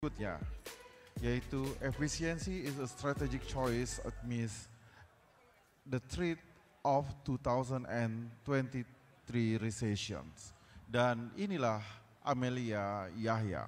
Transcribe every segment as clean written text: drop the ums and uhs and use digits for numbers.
berikutnya, yaitu efficiency is a strategic choice amidst the threat of 2023 recessions. Dan inilah Amelia Yahya.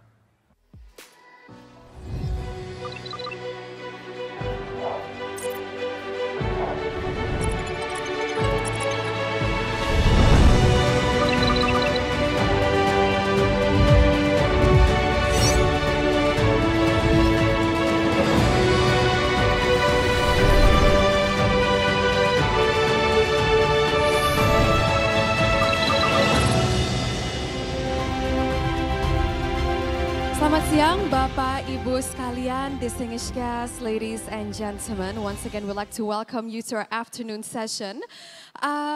Selamat siang Bapak Ibu sekalian, distinguished guests, ladies and gentlemen. Once again we'd like to welcome you to our afternoon session.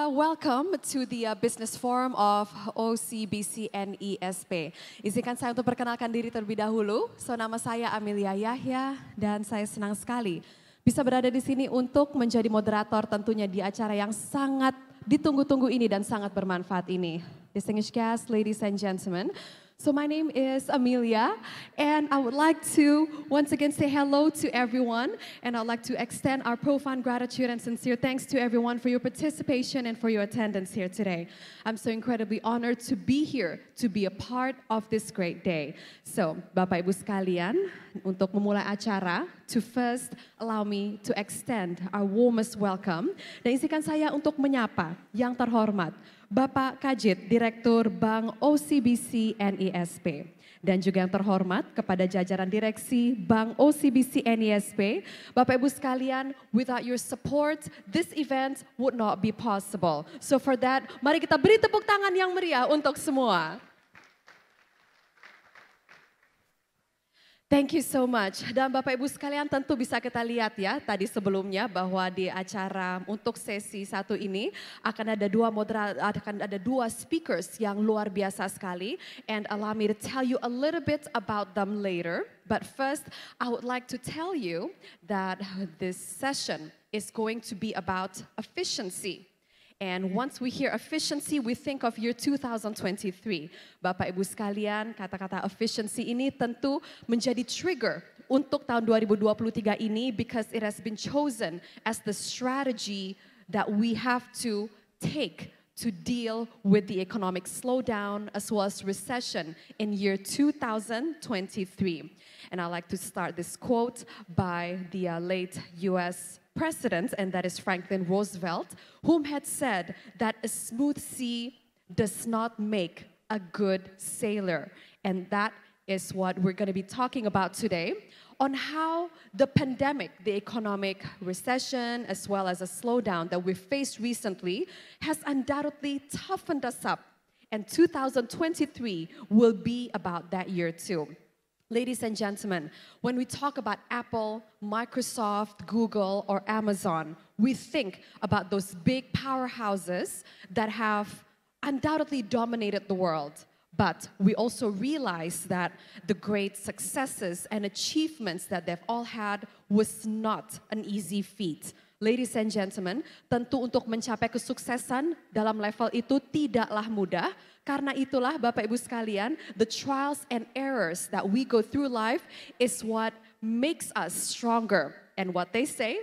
Welcome to the Business Forum of OCBC NESP. Izinkan saya untuk perkenalkan diri terlebih dahulu. Nama saya Amelia Yahya dan saya senang sekali bisa berada di sini untuk menjadi moderator tentunya di acara yang sangat ditunggu-tunggu ini dan sangat bermanfaat ini. Distinguished guests, ladies and gentlemen. So my name is Amelia, and I would like to once again say hello to everyone, and I'd like to extend our profound gratitude and sincere thanks to everyone for your participation and for your attendance here today. I'm so incredibly honored to be here, to be a part of this great day. So, Bapak Ibu sekalian, untuk memulai acara, to first allow me to extend our warmest welcome, dan izinkan saya untuk menyapa yang terhormat, Bapak Kajit, Direktur Bank OCBC NESP. Dan juga yang terhormat kepada jajaran direksi Bank OCBC NESP. Bapak Ibu sekalian, without your support, this event would not be possible. So for that, mari kita beri tepuk tangan yang meriah untuk semua. Thank you so much. Dan Bapak Ibu sekalian tentu bisa kita lihat ya tadi sebelumnya bahwa di acara untuk sesi satu ini akan ada dua speakers yang luar biasa sekali, and allow me to tell you a little bit about them later. But first, I would like to tell you that this session is going to be about efficiency. And once we hear efficiency, we think of year 2023. Bapak Ibu sekalian, kata-kata efficiency ini tentu menjadi trigger untuk tahun 2023 ini because it has been chosen as the strategy that we have to take to deal with the economic slowdown as well as recession in year 2023. And I'd like to start this quote by the late U.S. President, and that is Franklin Roosevelt, whom had said that a smooth sea does not make a good sailor. And that is what we're going to be talking about today, on how the pandemic, the economic recession, as well as a slowdown that we faced recently, has undoubtedly toughened us up. And 2023 will be about that year too. Ladies and gentlemen, when we talk about Apple, Microsoft, Google, or Amazon, we think about those big powerhouses that have undoubtedly dominated the world. But we also realize that the great successes and achievements that they've all had was not an easy feat. Ladies and gentlemen, tentu untuk mencapai kesuksesan dalam level itu tidaklah mudah. Karena itulah Bapak Ibu sekalian, the trials and errors that we go through life is what makes us stronger. And what they say,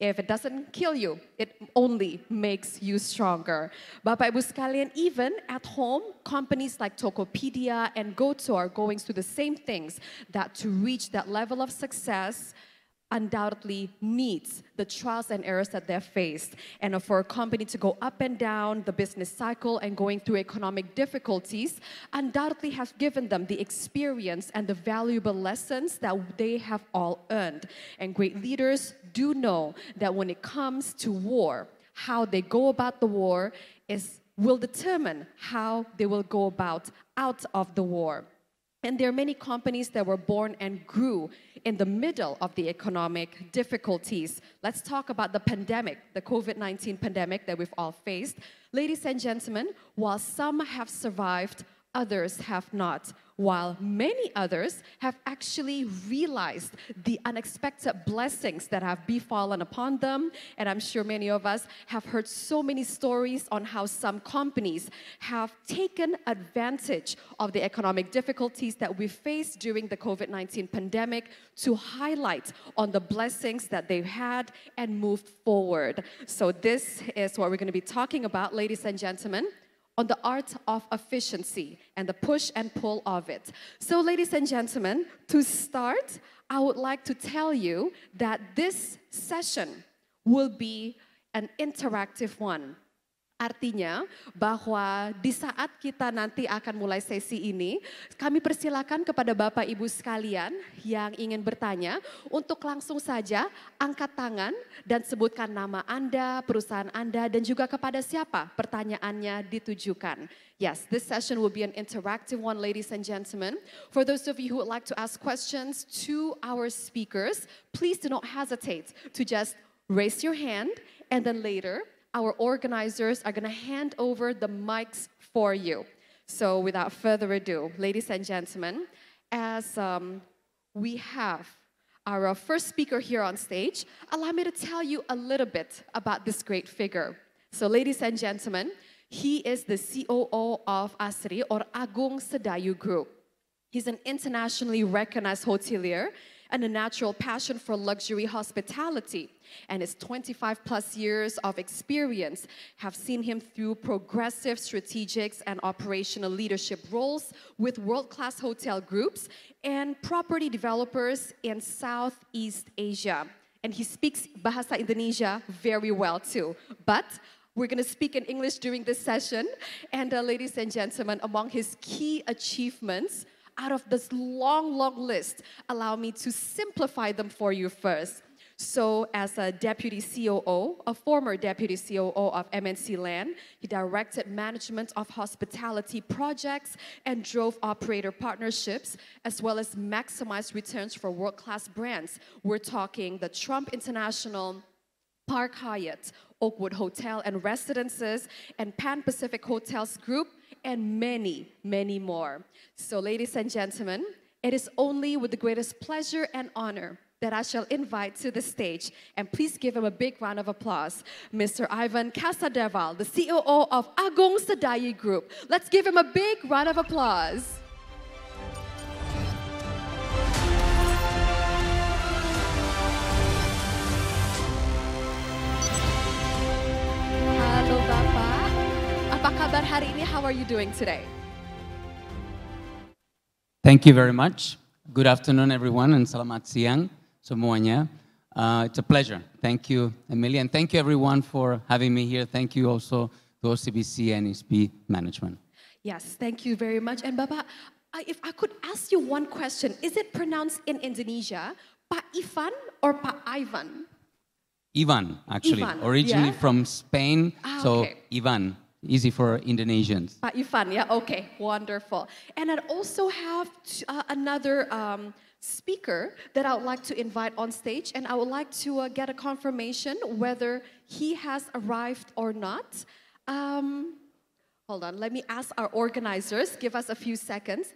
if it doesn't kill you, it only makes you stronger. Bapak Ibu sekalian, even at home, companies like Tokopedia and GoTo are going through the same things, that to reach that level of success undoubtedly needs the trials and errors that they've faced. And for a company to go up and down the business cycle and going through economic difficulties undoubtedly has given them the experience and the valuable lessons that they have all earned. And great leaders do know that when it comes to war, how they go about the war will determine how they will go about out of the war. And there are many companies that were born and grew in the middle of the economic difficulties. Let's talk about the pandemic, the COVID-19 pandemic that we've all faced. Ladies and gentlemen, while some have survived others have not, while many others have actually realized the unexpected blessings that have befallen upon them. And I'm sure many of us have heard so many stories on how some companies have taken advantage of the economic difficulties that we faced during the COVID-19 pandemic to highlight on the blessings that they've had and moved forward. So this is what we're going to be talking about, ladies and gentlemen, on the art of efficiency and the push and pull of it. So, ladies and gentlemen, to start, I would like to tell you that this session will be an interactive one. Artinya bahwa di saat kita nanti akan mulai sesi ini, kami persilakan kepada Bapak Ibu sekalian yang ingin bertanya untuk langsung saja angkat tangan dan sebutkan nama Anda, perusahaan Anda, dan juga kepada siapa pertanyaannya ditujukan. Yes, this session will be an interactive one, ladies and gentlemen. For those of you who would like to ask questions to our speakers, please do not hesitate to just raise your hand, and then later, our organizers are going to hand over the mics for you. So without further ado, ladies and gentlemen, as we have our first speaker here on stage, allow me to tell you a little bit about this great figure. So ladies and gentlemen, he is the COO of ASRI, or Agung Sedayu Group. He's an internationally recognized hotelier and a natural passion for luxury hospitality. And his 25 plus years of experience have seen him through progressive strategics and operational leadership roles with world-class hotel groups and property developers in Southeast Asia. And he speaks Bahasa Indonesia very well too. But we're going to speak in English during this session. And ladies and gentlemen, among his key achievements, out of this long, long list, allow me to simplify them for you first. So as a deputy COO, a former deputy COO of MNC Land, he directed management of hospitality projects and drove operator partnerships, as well as maximized returns for world-class brands. We're talking the Trump International, Park Hyatt, Oakwood Hotel and Residences, and Pan Pacific Hotels Group, and many, many more. So ladies and gentlemen, it is only with the greatest pleasure and honor that I shall invite to the stage, and please give him a big round of applause, Mr. Ivan Casadeval, the COO of Agung Sedayu Group. Let's give him a big round of applause. Halo Bapak, apa kabar hari ini? How are you doing today? Thank you very much. Good afternoon, everyone, and selamat siang semuanya. It's a pleasure. Thank you, Emilia, and thank you, everyone, for having me here. Thank you also to OCBC and ESP management. Yes, thank you very much. And Bapak, if I could ask you one question, is it pronounced in Indonesia Pak Ivan or Pak Ivan? Ivan, actually, Ivan, originally yeah? from Spain, so okay. Ivan, easy for Indonesians. Pak Ivan, yeah, okay, wonderful. And I'd also have another speaker that I would like to invite on stage, and I would like to get a confirmation whether he has arrived or not. Hold on, let me ask our organizers, give us a few seconds.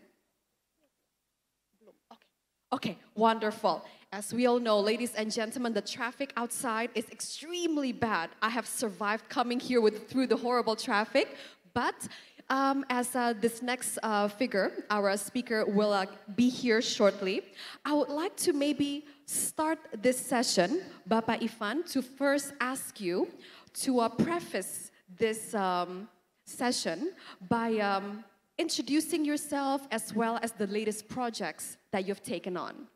Okay, wonderful. As we all know, ladies and gentlemen, the traffic outside is extremely bad. I have survived coming here through the horrible traffic, but as this next figure, our speaker will be here shortly, I would like to maybe start this session, Bapak Ivan, to first ask you to preface this session by introducing yourself as well as the latest projects that you've taken on.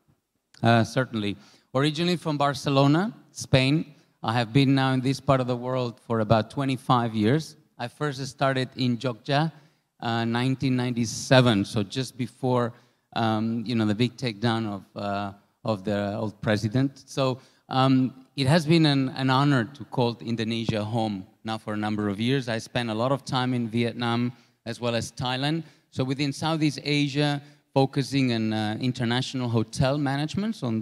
Certainly. Originally from Barcelona, Spain. I have been now in this part of the world for about 25 years. I first started in Jogja, 1997, so just before the big takedown of the old president. So it has been an honor to call Indonesia home now for a number of years. I spent a lot of time in Vietnam as well as Thailand. So within Southeast Asia, focusing on international hotel management on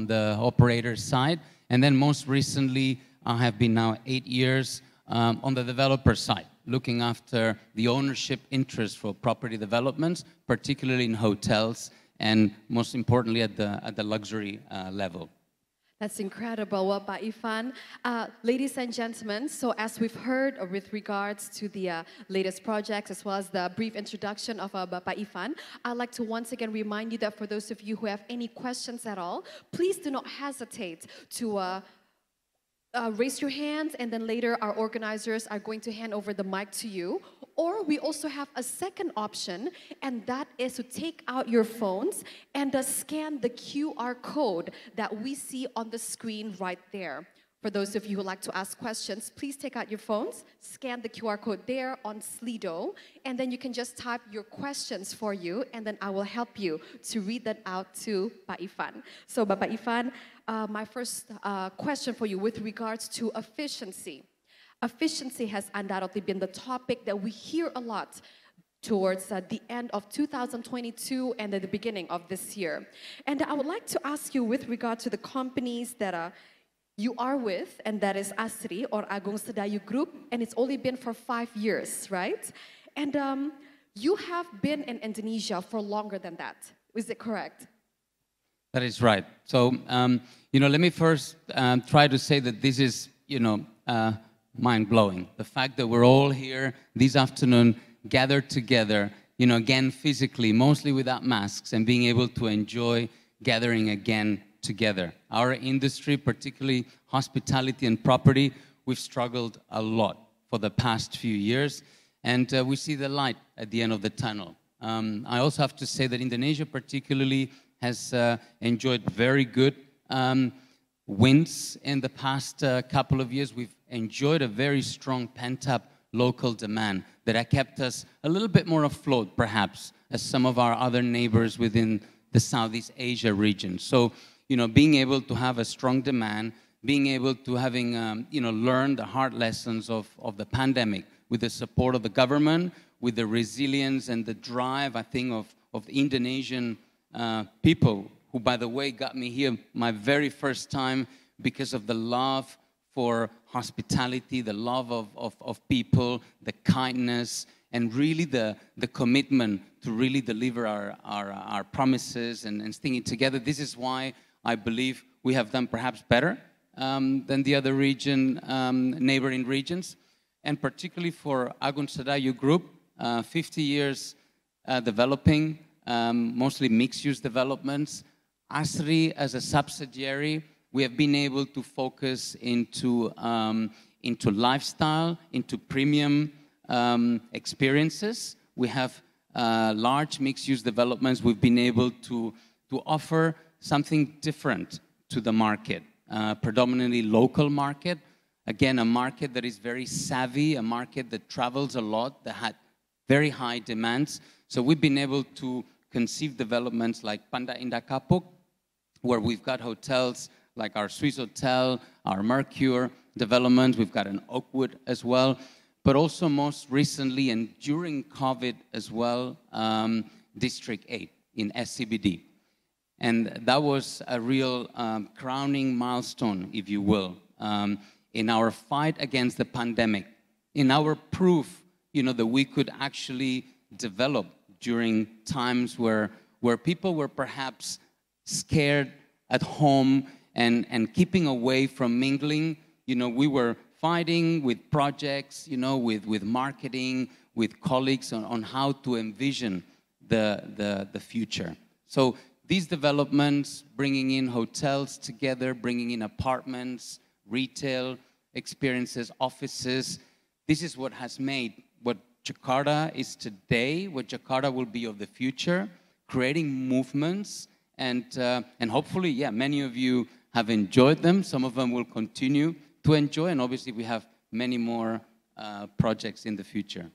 the operator side. And then most recently, I have been now 8 years on the developer side. looking after the ownership interest for property developments, particularly in hotels and most importantly at the luxury level. That's incredible. Well, Pak Ivan, ladies and gentlemen, so as we've heard with regards to the latest projects as well as the brief introduction of Pak Ivan, I'd like to once again remind you that for those of you who have any questions at all, please do not hesitate to raise your hands, and then later our organizers are going to hand over the mic to you. Or we also have a second option, and that is to take out your phones and scan the QR code that we see on the screen right there. For those of you who like to ask questions, please take out your phones, scan the QR code there on Slido, and then you can just type your questions for you, and then I will help you to read that out to Pak Ivan. So, Pak Ivan, my first question for you with regards to efficiency. Efficiency has undoubtedly been the topic that we hear a lot towards the end of 2022 and at the beginning of this year. And I would like to ask you with regard to the companies that you are with, and that is ASRI or Agung Sedayu Group, and it's only been for 5 years, right? And you have been in Indonesia for longer than that. Is it correct? That is right. So, let me first try to say that this is, mind-blowing. The fact that we're all here this afternoon, gathered together, again physically, mostly without masks, and being able to enjoy gathering again together. Our industry, particularly hospitality and property, we've struggled a lot for the past few years, and we see the light at the end of the tunnel. I also have to say that Indonesia particularly has enjoyed very good wins in the past couple of years. We've enjoyed a very strong pent-up local demand that have kept us a little bit more afloat, perhaps, as some of our other neighbors within the Southeast Asia region. So, being able to have a strong demand, being able to having, learned the hard lessons of the pandemic with the support of the government, with the resilience and the drive, I think, of the Indonesian people, who, by the way, got me here my very first time because of the love for hospitality, the love of people, the kindness, and really the commitment to really deliver our promises and sticking together. This is why I believe we have done perhaps better than the other neighboring regions. And particularly for Agung Sedayu Group, 50 years developing, mostly mixed-use developments. ASRI, as a subsidiary, we have been able to focus into lifestyle, into premium experiences. We have large mixed-use developments. We've been able to offer something different to the market, predominantly local market. Again, a market that is very savvy, a market that travels a lot, that had very high demands. So we've been able to conceive developments like Panda Indah Kapuk, where we've got hotels like our Swiss Hotel, our Mercure development. We've got an Oakwood as well. But also most recently and during COVID as well, District 8 in SCBD. And that was a real crowning milestone, if you will, in our fight against the pandemic, in our proof, that we could actually develop during times where people were perhaps scared at home and keeping away from mingling. We were fighting with projects, with marketing, with colleagues on how to envision the future. So these developments, bringing in hotels together, bringing in apartments, retail experiences, offices, this is what has made what Jakarta is today, what Jakarta will be of the future, creating movements, and hopefully, many of you have enjoyed them. Some of them will continue to enjoy, and obviously we have many more projects in the future.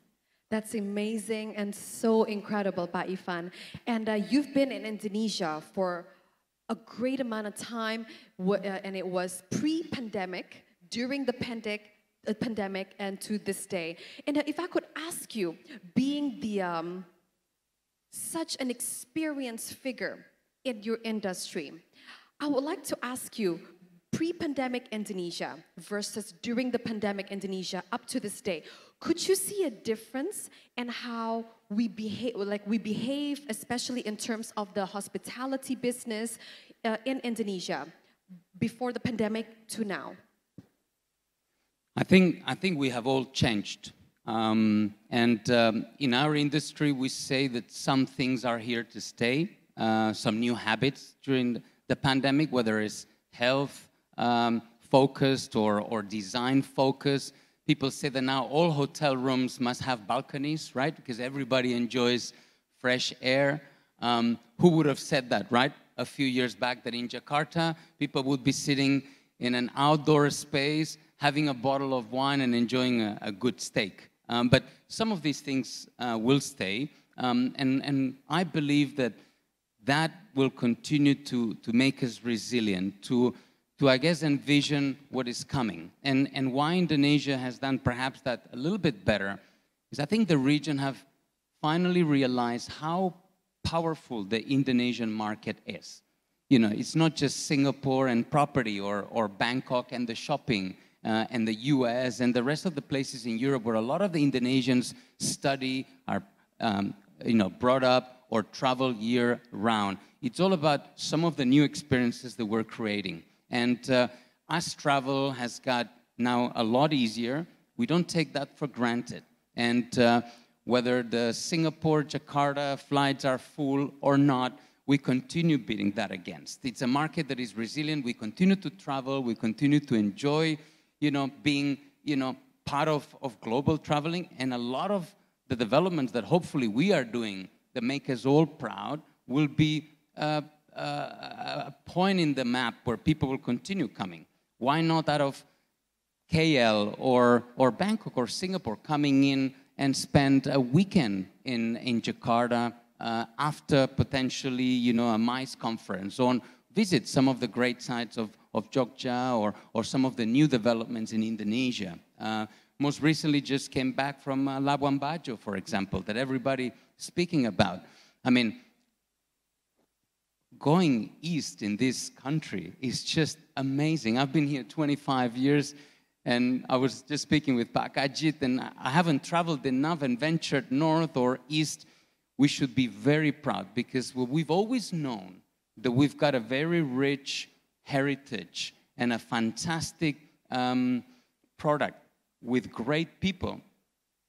That's amazing and so incredible, Pak Ivan. And you've been in Indonesia for a great amount of time, and it was pre-pandemic, during the pandemic, and to this day. And if I could ask you, being the such an experienced figure in your industry, I would like to ask you, pre-pandemic Indonesia versus during the pandemic Indonesia up to this day, could you see a difference in how we behave, especially in terms of the hospitality business in Indonesia before the pandemic to now? I think we have all changed. In our industry, we say that some things are here to stay, some new habits during the pandemic, whether it's health focused or design focused. People say that now all hotel rooms must have balconies, right? Because everybody enjoys fresh air. Who would have said that, right? A few years back that in Jakarta, people would be sitting in an outdoor space, having a bottle of wine and enjoying a good steak. But some of these things will stay. And I believe that will continue to make us resilient, to I guess, envision what is coming. And why Indonesia has done perhaps that a little bit better is I think the region have finally realized how powerful the Indonesian market is. You know, it's not just Singapore and property or Bangkok and the shopping and the US and the rest of the places in Europe where a lot of the Indonesians study, are brought up or travel year round. It's all about some of the new experiences that we're creating. And us travel has got now a lot easier. We don't take that for granted. And whether the Singapore, Jakarta flights are full or not, we continue beating that against. It's a market that is resilient. We continue to travel. We continue to enjoy, being, part of global traveling. And a lot of the developments that hopefully we are doing that make us all proud will be a point in the map where people will continue coming. Why not out of KL or Bangkok or Singapore coming in and spend a weekend in Jakarta after potentially, a MICE conference, or visit some of the great sites of Jogja or some of the new developments in Indonesia. Most recently just came back from Labuan Bajo, for example, that everybody speaking about. I mean, going east in this country is just amazing. I've been here 25 years, and I was just speaking with Pak Ajit, and I haven't traveled enough and ventured north or east. We should be very proud because we've always known that we've got a very rich heritage and a fantastic product with great people.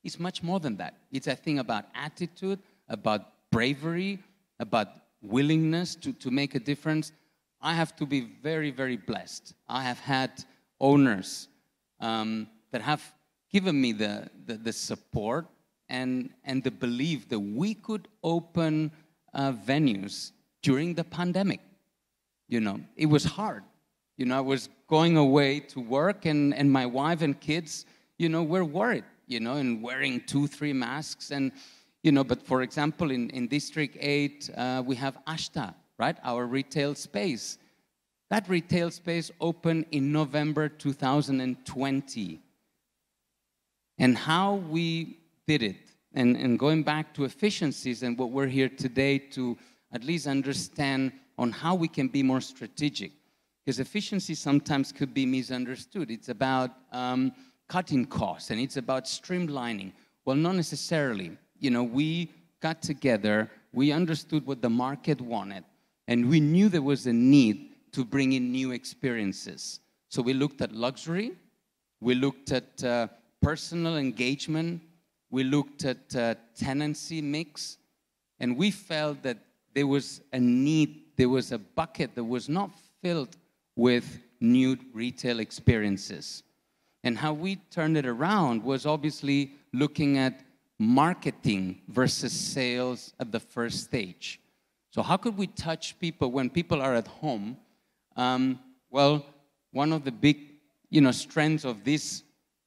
It's much more than that. It's a thing about attitude, about bravery, about willingness to make a difference. I have to be very, very blessed. I have had owners that have given me the support and the belief that we could open venues during the pandemic. It was hard. I was going away to work and my wife and kids, were worried, and wearing 2-3 masks. And, but for example, in District 8, we have Ashta, right? Our retail space. That retail space opened in November 2020. And how we did it, and going back to efficiencies and what we're here today to at least understand on how we can be more strategic. Because efficiency sometimes could be misunderstood. It's about cutting costs, and it's about streamlining. Well, not necessarily. We got together, we understood what the market wanted, and we knew there was a need to bring in new experiences. So we looked at luxury, we looked at personal engagement, we looked at tenancy mix, and we felt that there was a need, there was a bucket that was not filled with new retail experiences. And how we turned it around was obviously looking at marketing versus sales at the first stage. So how could we touch people when people are at home? Well, one of the big, strengths of this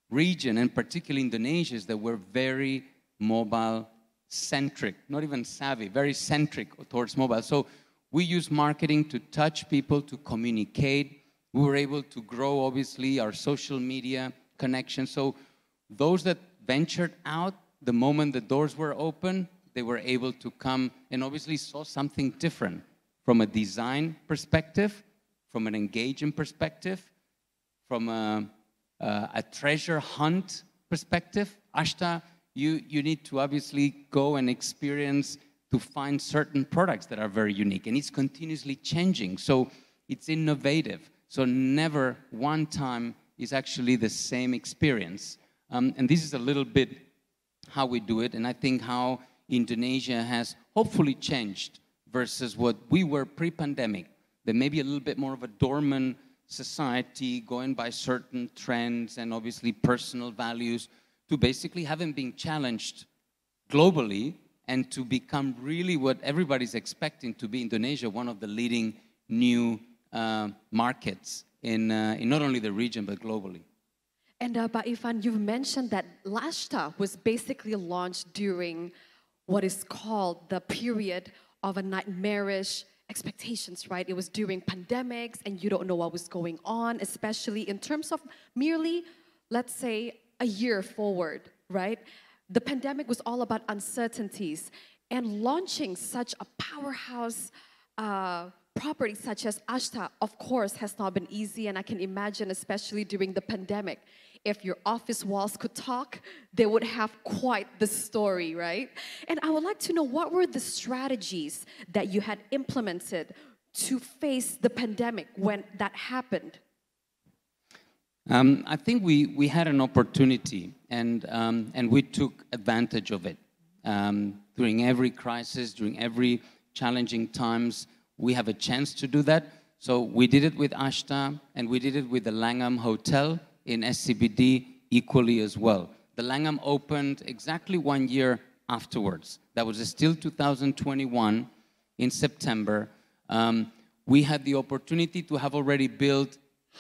region, and particularly Indonesia, is that we're very mobile-centric, not even savvy, very centric towards mobile. So we use marketing to touch people, to communicate. We were able to grow, obviously, our social media connection. So those that ventured out, the moment the doors were open, they were able to come and obviously saw something different from a design perspective, from an engagement perspective, from a treasure hunt perspective. Ashta, you need to obviously go and experience to find certain products that are very unique, and it's continuously changing. So it's innovative. So never one time is actually the same experience. And this is a little bit how we do it, and I think how Indonesia has hopefully changed versus what we were pre-pandemic. There may be a little bit more of a dormant society going by certain trends and obviously personal values to basically having been challenged globally and to become really what everybody's expecting to be Indonesia, one of the leading new markets in not only the region but globally. And Pak Ivan, you've mentioned that Lashta was basically launched during what is called the period of a nightmarish expectations, right? It was during pandemics and you don't know what was going on, especially in terms of merely, let's say, a year forward, right? The pandemic was all about uncertainties, and launching such a powerhouse property such as Ashta, of course, has not been easy, and I can imagine, especially during the pandemic, if your office walls could talk, they would have quite the story, right? And I would like to know, what were the strategies that you had implemented to face the pandemic when that happened? I think we had an opportunity, and we took advantage of it. During every crisis, during every challenging times, we have a chance to do that. So we did it with Ashta, and we did it with the Langham Hotel in SCBD equally as well. The Langham opened exactly 1 year afterwards. That was still 2021 in September. We had the opportunity to have already built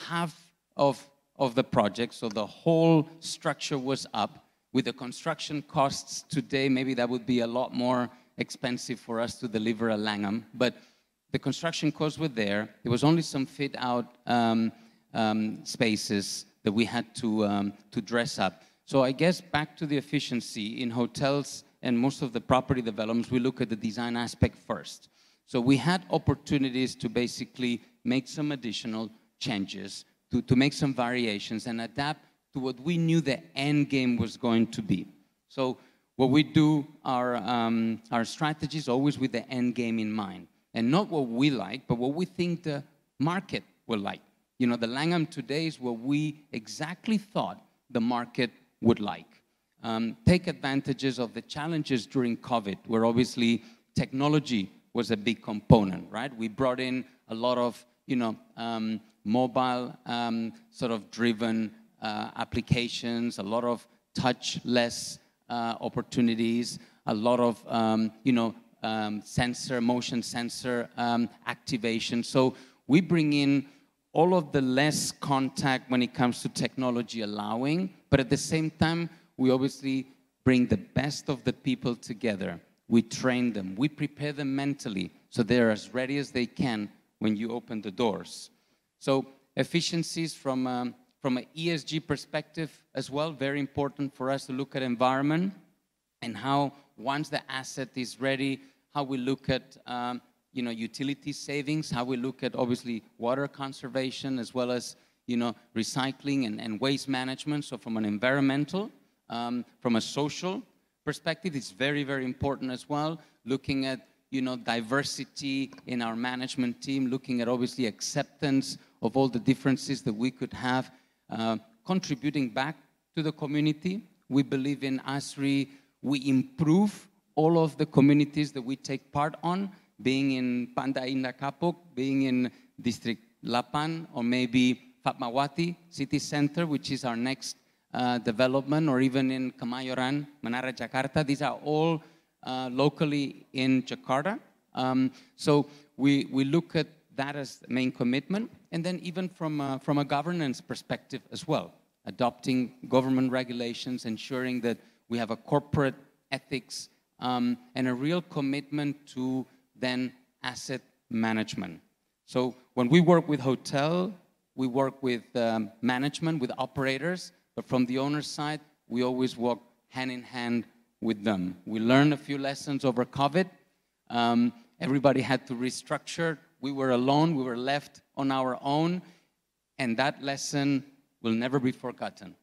half of the project, so the whole structure was up. With the construction costs today, maybe that would be a lot more expensive for us to deliver a Langham, but the construction costs were there. There was only some fit-out spaces that we had to dress up. So I guess back to the efficiency in hotels and most of the property developments, we look at the design aspect first. So we had opportunities to basically make some additional changes, to make some variations and adapt to what we knew the end game was going to be. So what we do, our strategies always with the end game in mind. And not what we like, but what we think the market will like. You know, the Langham today is what we exactly thought the market would like. Take advantages of the challenges during COVID, where obviously technology was a big component, right? We brought in a lot of, mobile sort of driven applications, a lot of touchless opportunities, a lot of, motion sensor activation. So we bring in all of the less contact when it comes to technology allowing, but at the same time, we obviously bring the best of the people together. We train them, we prepare them mentally, so they're as ready as they can when you open the doors. So efficiencies from an ESG perspective as well, very important for us to look at environment and how once the asset is ready, how we look at utility savings, how we look at obviously water conservation as well as recycling and waste management. So from an environmental, from a social perspective, it's very, very important as well. Looking at diversity in our management team, looking at obviously acceptance of all the differences that we could have, contributing back to the community. We believe in ASRI, we improve all of the communities that we take part on, being in Banda Indah Kapuk, being in District Lapan, or maybe Fatmawati City Center, which is our next development, or even in Kemayoran, Menara Jakarta. These are all locally in Jakarta. So we look at that as the main commitment. And then even from a governance perspective as well, adopting government regulations, ensuring that we have a corporate ethics and a real commitment to then asset management. So when we work with hotel, we work with management, with operators, but from the owner's side, we always walk hand in hand with them. We learned a few lessons over COVID. Everybody had to restructure. We were alone, we were left on our own, and that lesson will never be forgotten.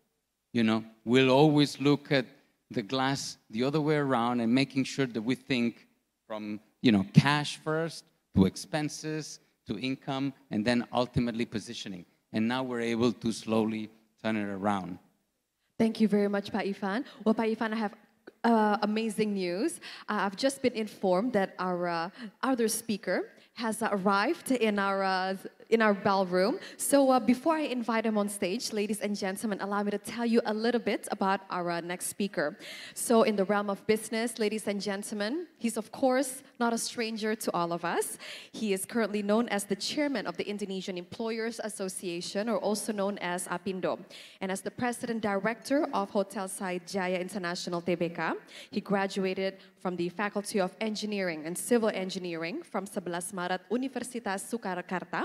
We'll always look at the glass the other way around and making sure that we think from, cash first to expenses to income and then ultimately positioning. And now we're able to slowly turn it around. Thank you very much, Pak Ivan. Well, Pak Ivan, I have amazing news. I've just been informed that our other speaker has arrived in our ballroom. So before I invite him on stage, ladies and gentlemen, allow me to tell you a little bit about our next speaker. So in the realm of business, ladies and gentlemen, he's of course not a stranger to all of us. He is currently known as the chairman of the Indonesian Employers Association, or also known as APindo. And as the president director of Hotel Said Jaya International Tbk, he graduated from the Faculty of Engineering and Civil Engineering from 11 Maret Universitas Soekarno-Hatta,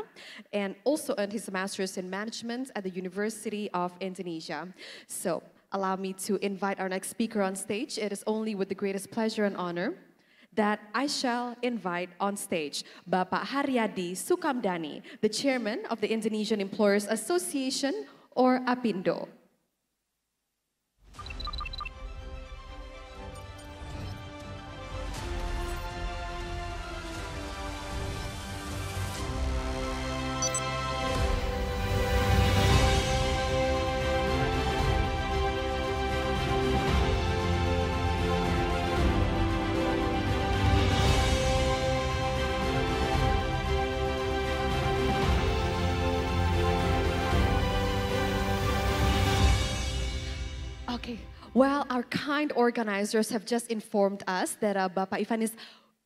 and also earned his master's in management at the University of Indonesia. So allow me to invite our next speaker on stage. It is only with the greatest pleasure and honor that I shall invite on stage Bapak Hariyadi Sukamdani, the chairman of the Indonesian Employers Association, or APindo. Okay, well, our kind organizers have just informed us that Bapak Ivan is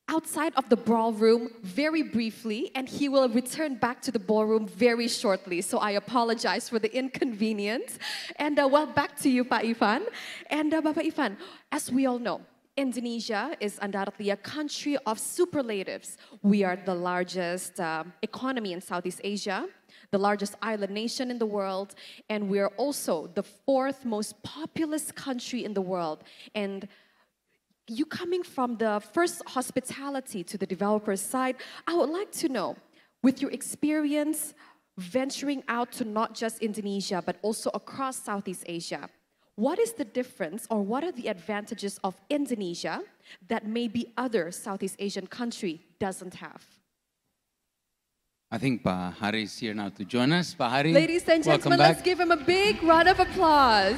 outside of the ballroom very briefly, and he will return back to the ballroom very shortly. So I apologize for the inconvenience. And well, back to you, Pak Ivan. And Bapak Ivan, as we all know, Indonesia is undoubtedly a country of superlatives. We are the largest economy in Southeast Asia, the largest island nation in the world, and we are also the fourth most populous country in the world. And you coming from the first hospitality to the developer's side, I would like to know, with your experience venturing out to not just Indonesia, but also across Southeast Asia, what is the difference or what are the advantages of Indonesia that maybe other Southeast Asian country doesn't have? I think Pak Hari is here now to join us. Pak Hari, ladies and gentlemen, let's give him a big round of applause.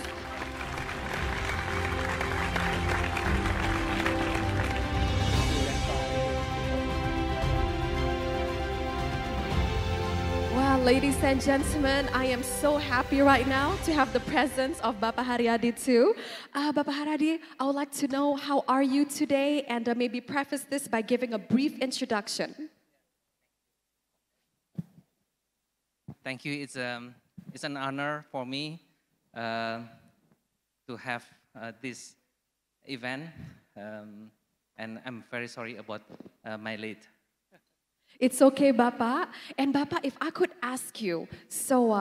Well, ladies and gentlemen, I am so happy right now to have the presence of Bapak Hariyadi too. Bapak Hariyadi, I would like to know how are you today, and maybe preface this by giving a brief introduction. Thank you. It's an honor for me to have this event, and I'm very sorry about my late. It's okay, Bapak. And Bapak, if I could ask you, so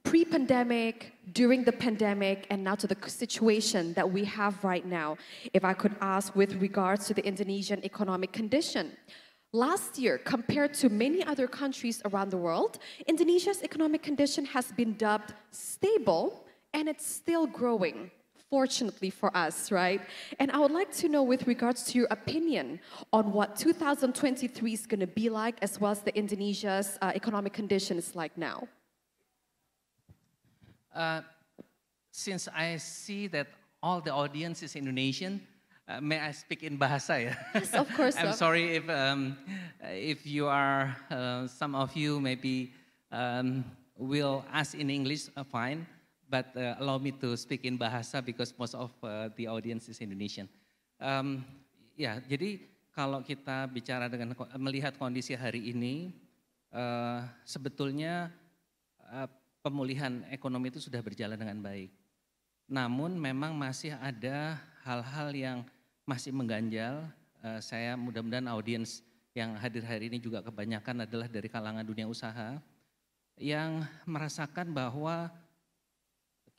pre-pandemic, during the pandemic, and now to the situation that we have right now, if I could ask with regards to the Indonesian economic condition. Last year, compared to many other countries around the world, Indonesia's economic condition has been dubbed stable, and it's still growing, fortunately for us, right? And I would like to know, with regards to your opinion on what 2023 is going to be like, as well as the Indonesia's economic condition is like now. Since I see that all the audience is Indonesian, may I speak in bahasa ya? Yes, of course. I'm sorry if you are, some of you maybe will ask in English, fine. But allow me to speak in bahasa because most of the audience is Indonesian. Ya, jadi kalau kita bicara dengan melihat kondisi hari ini, sebetulnya pemulihan ekonomi itu sudah berjalan dengan baik. Namun memang masih ada hal-hal yang masih mengganjal. Saya mudah-mudahan audiens yang hadir hari ini juga kebanyakan adalah dari kalangan dunia usaha yang merasakan bahwa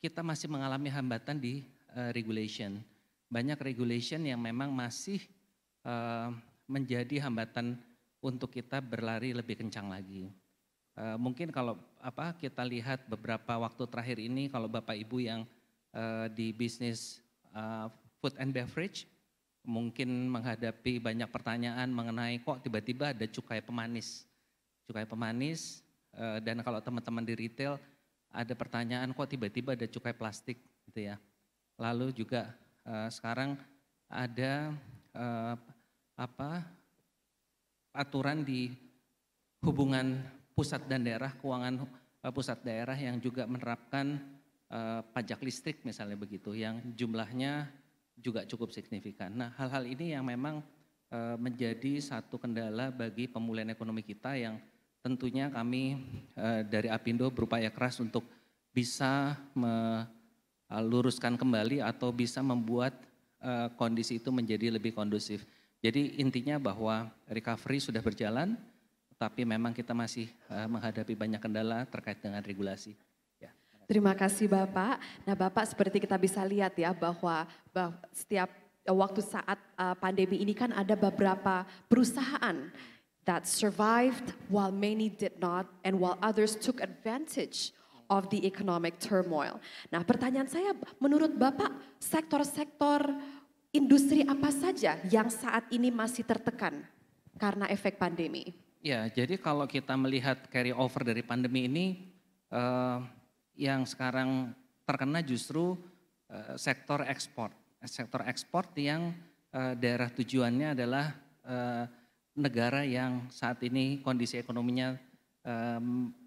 kita masih mengalami hambatan di regulation. Banyak regulation yang memang masih menjadi hambatan untuk kita berlari lebih kencang lagi. Mungkin kalau kita lihat beberapa waktu terakhir ini, kalau Bapak Ibu yang di bisnis food and beverage, mungkin menghadapi banyak pertanyaan mengenai kok tiba-tiba ada cukai pemanis. Cukai pemanis, dan kalau teman-teman di retail ada pertanyaan kok tiba-tiba ada cukai plastik gitu ya. Lalu juga sekarang ada aturan di hubungan pusat dan daerah, keuangan pusat daerah yang juga menerapkan pajak listrik misalnya begitu, yang jumlahnya juga cukup signifikan. Nah, hal-hal ini yang memang menjadi satu kendala bagi pemulihan ekonomi kita yang tentunya kami dari Apindo berupaya keras untuk bisa meluruskan kembali atau bisa membuat kondisi itu menjadi lebih kondusif. Jadi intinya bahwa recovery sudah berjalan, tapi memang kita masih menghadapi banyak kendala terkait dengan regulasi. Ya. Terima kasih Bapak. Nah Bapak, seperti kita bisa lihat ya bahwa setiap waktu saat pandemi ini kan ada beberapa perusahaan that survived while many did not, and while others took advantage of the economic turmoil. Nah, pertanyaan saya, menurut Bapak, sektor-sektor industri apa saja yang saat ini masih tertekan karena efek pandemi? Ya, jadi kalau kita melihat carry over dari pandemi ini, yang sekarang terkena justru sektor ekspor. Sektor ekspor yang daerah tujuannya adalah negara yang saat ini kondisi ekonominya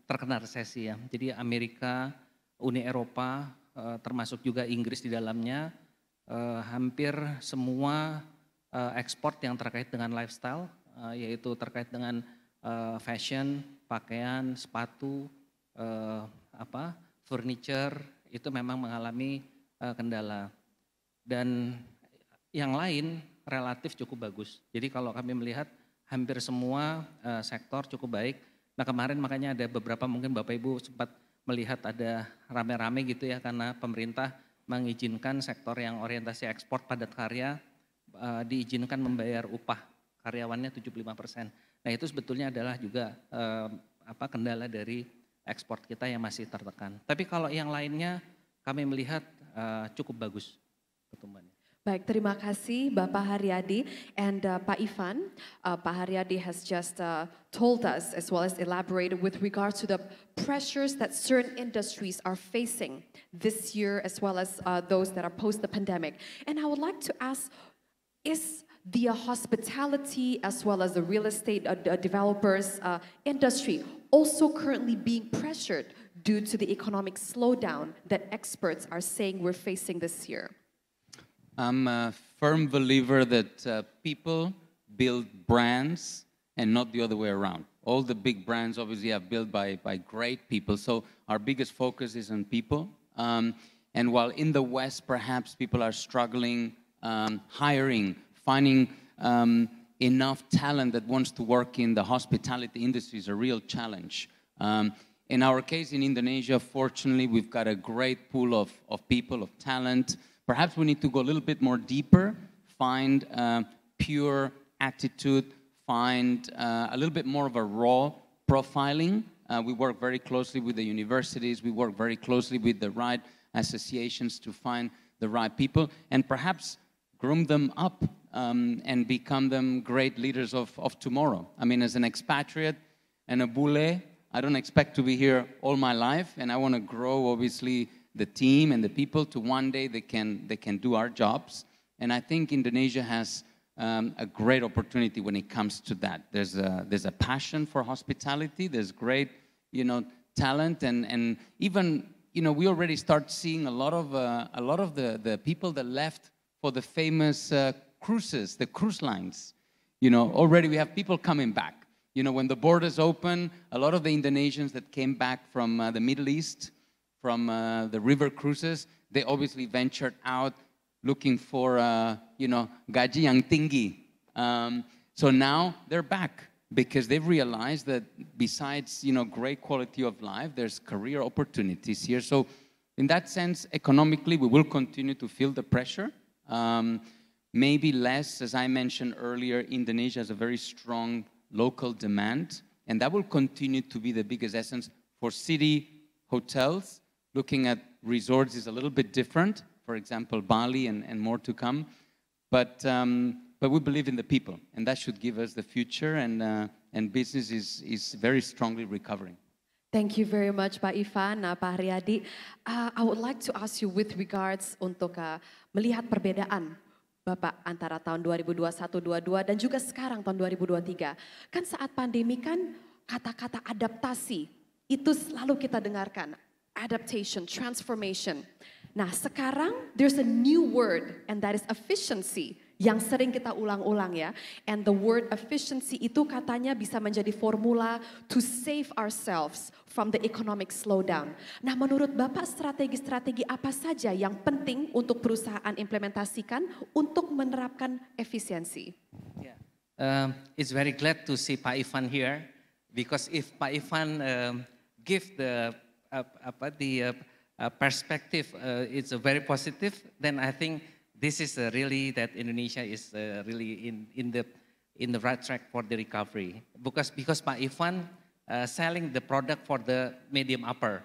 terkena resesi ya. Jadi Amerika, Uni Eropa, termasuk juga Inggris di dalamnya, hampir semua ekspor yang terkait dengan lifestyle, yaitu terkait dengan fashion, pakaian, sepatu, furniture, itu memang mengalami kendala. Dan yang lain relatif cukup bagus. Jadi kalau kami melihat hampir semua sektor cukup baik. Nah kemarin makanya ada beberapa, mungkin Bapak Ibu sempat melihat ada rame-rame gitu ya, karena pemerintah mengizinkan sektor yang orientasi ekspor padat karya diizinkan membayar upah karyawannya 75%. Nah itu sebetulnya adalah juga kendala dari ekspor kita yang masih tertekan. Tapi kalau yang lainnya kami melihat cukup bagus pertumbuhannya. Baik, terima kasih Bapak Hariyadi and Pak Ivan. Pak Hariyadi has just told us as well as elaborated with regards to the pressures that certain industries are facing this year as well as those that are post the pandemic. And I would like to ask, is the hospitality as well as the real estate developers industry also currently being pressured due to the economic slowdown that experts are saying we're facing this year? I'm a firm believer that people build brands and not the other way around. All the big brands obviously are built by great people, so our biggest focus is on people. And while in the West perhaps people are struggling hiring, finding enough talent that wants to work in the hospitality industry is a real challenge. In our case in Indonesia, fortunately, we've got a great pool of people, of talent. Perhaps we need to go a little bit more deeper, find pure attitude, find a little bit more of a raw profiling. We work very closely with the universities, we work very closely with the right associations to find the right people and perhaps groom them up and become them great leaders of tomorrow. I mean, as an expatriate and a bule, I don't expect to be here all my life, and I want to grow, obviously, the team and the people to one day they can do our jobs. And I think Indonesia has a great opportunity when it comes to that. There's a passion for hospitality. There's great, talent, and even, we already start seeing a lot of the people that left for the famous cruises, the cruise lines. Already we have people coming back. When the borders open, a lot of the Indonesians that came back from the Middle East, from the river cruises, they obviously ventured out looking for, gaji yang tinggi. So now they're back because they've realized that besides, great quality of life, there's career opportunities here. So in that sense, economically, we will continue to feel the pressure. Maybe less, as I mentioned earlier, Indonesia has a very strong local demand, and that will continue to be the biggest essence for city hotels. Looking at resorts is a little bit different. for example, Bali and more to come. But we believe in the people, and that should give us the future, and business is very strongly recovering. Thank you very much Pak Ivan. Nah Pak Hariyadi, I would like to ask you with regards untuk melihat perbedaan Bapak antara tahun 2021-22 dan juga sekarang tahun 2023. Kan saat pandemi kan kata-kata adaptasi itu selalu kita dengarkan. Adaptation, transformation. Nah sekarang there's a new word and that is efficiency. Yang sering kita ulang-ulang ya. And the word efficiency itu katanya bisa menjadi formula to save ourselves from the economic slowdown. Nah menurut Bapak strategi-strategi apa saja yang penting untuk perusahaan implementasikan untuk menerapkan efisiensi? Yeah. It's very glad to see Pak Ivan here because if Pak Ivan give the perspective it's very positive, then I think this is really that Indonesia is really in the right track for the recovery. Because Pak Ivan selling the product for the medium upper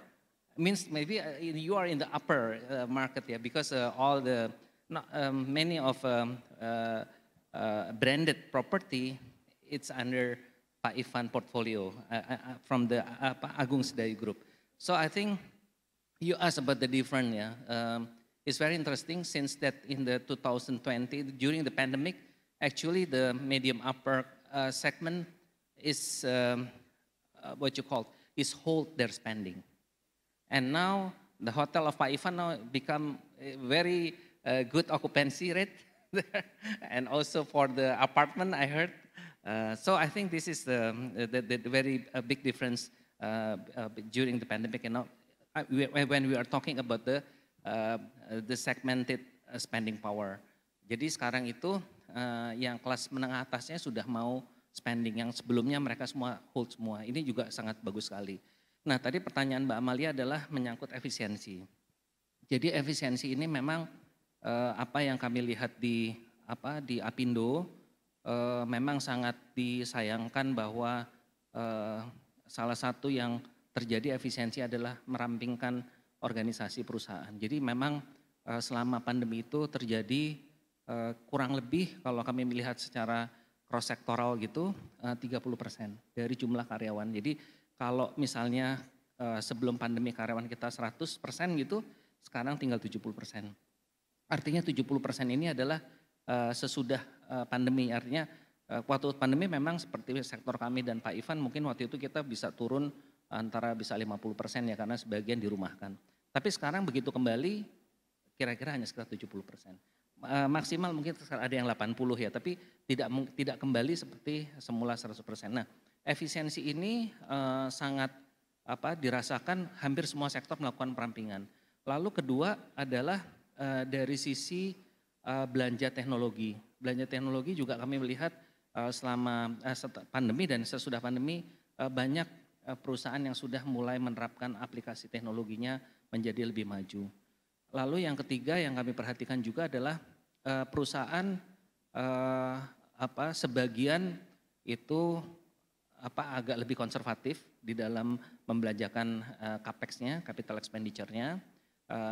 means maybe you are in the upper market, yeah. Because all the many of branded property it's under Pak Ivan portfolio from the Agung Sedayu Group. So I think you asked about the different, yeah. It's very interesting since that in the 2020, during the pandemic, actually the medium upper segment is is hold their spending. And now the hotel of Pak Ivan now become a very good occupancy rate and also for the apartment I heard. So I think this is the very big difference during the pandemic. And now when we are talking about the segmented spending power. Jadi sekarang itu yang kelas menengah atasnya sudah mau spending, yang sebelumnya mereka semua hold semua. Ini juga sangat bagus sekali. Nah tadi pertanyaan Mbak Amalia adalah menyangkut efisiensi. Jadi efisiensi ini memang apa yang kami lihat di Apindo memang sangat disayangkan bahwa salah satu yang terjadi efisiensi adalah merampingkan organisasi perusahaan. Jadi memang selama pandemi itu terjadi kurang lebih kalau kami melihat secara cross sektoral gitu 30% dari jumlah karyawan. Jadi kalau misalnya sebelum pandemi karyawan kita 100% gitu, sekarang tinggal 70%. Artinya 70% ini adalah sesudah pandemi. Artinya waktu pandemi memang seperti sektor kami dan Pak Ivan mungkin waktu itu kita bisa turun antara bisa 50% ya karena sebagian dirumahkan. Tapi sekarang begitu kembali kira-kira hanya sekitar 70%. Maksimal mungkin ada yang 80 ya, tapi tidak kembali seperti semula 100%. Nah, efisiensi ini sangat dirasakan hampir semua sektor melakukan perampingan. Lalu kedua adalah dari sisi belanja teknologi. Belanja teknologi juga kami melihat selama pandemi dan sesudah pandemi banyak perusahaan yang sudah mulai menerapkan aplikasi teknologinya menjadi lebih maju. Lalu yang ketiga yang kami perhatikan juga adalah perusahaan sebagian itu agak lebih konservatif di dalam membelanjakan capex-nya, capital expenditure-nya,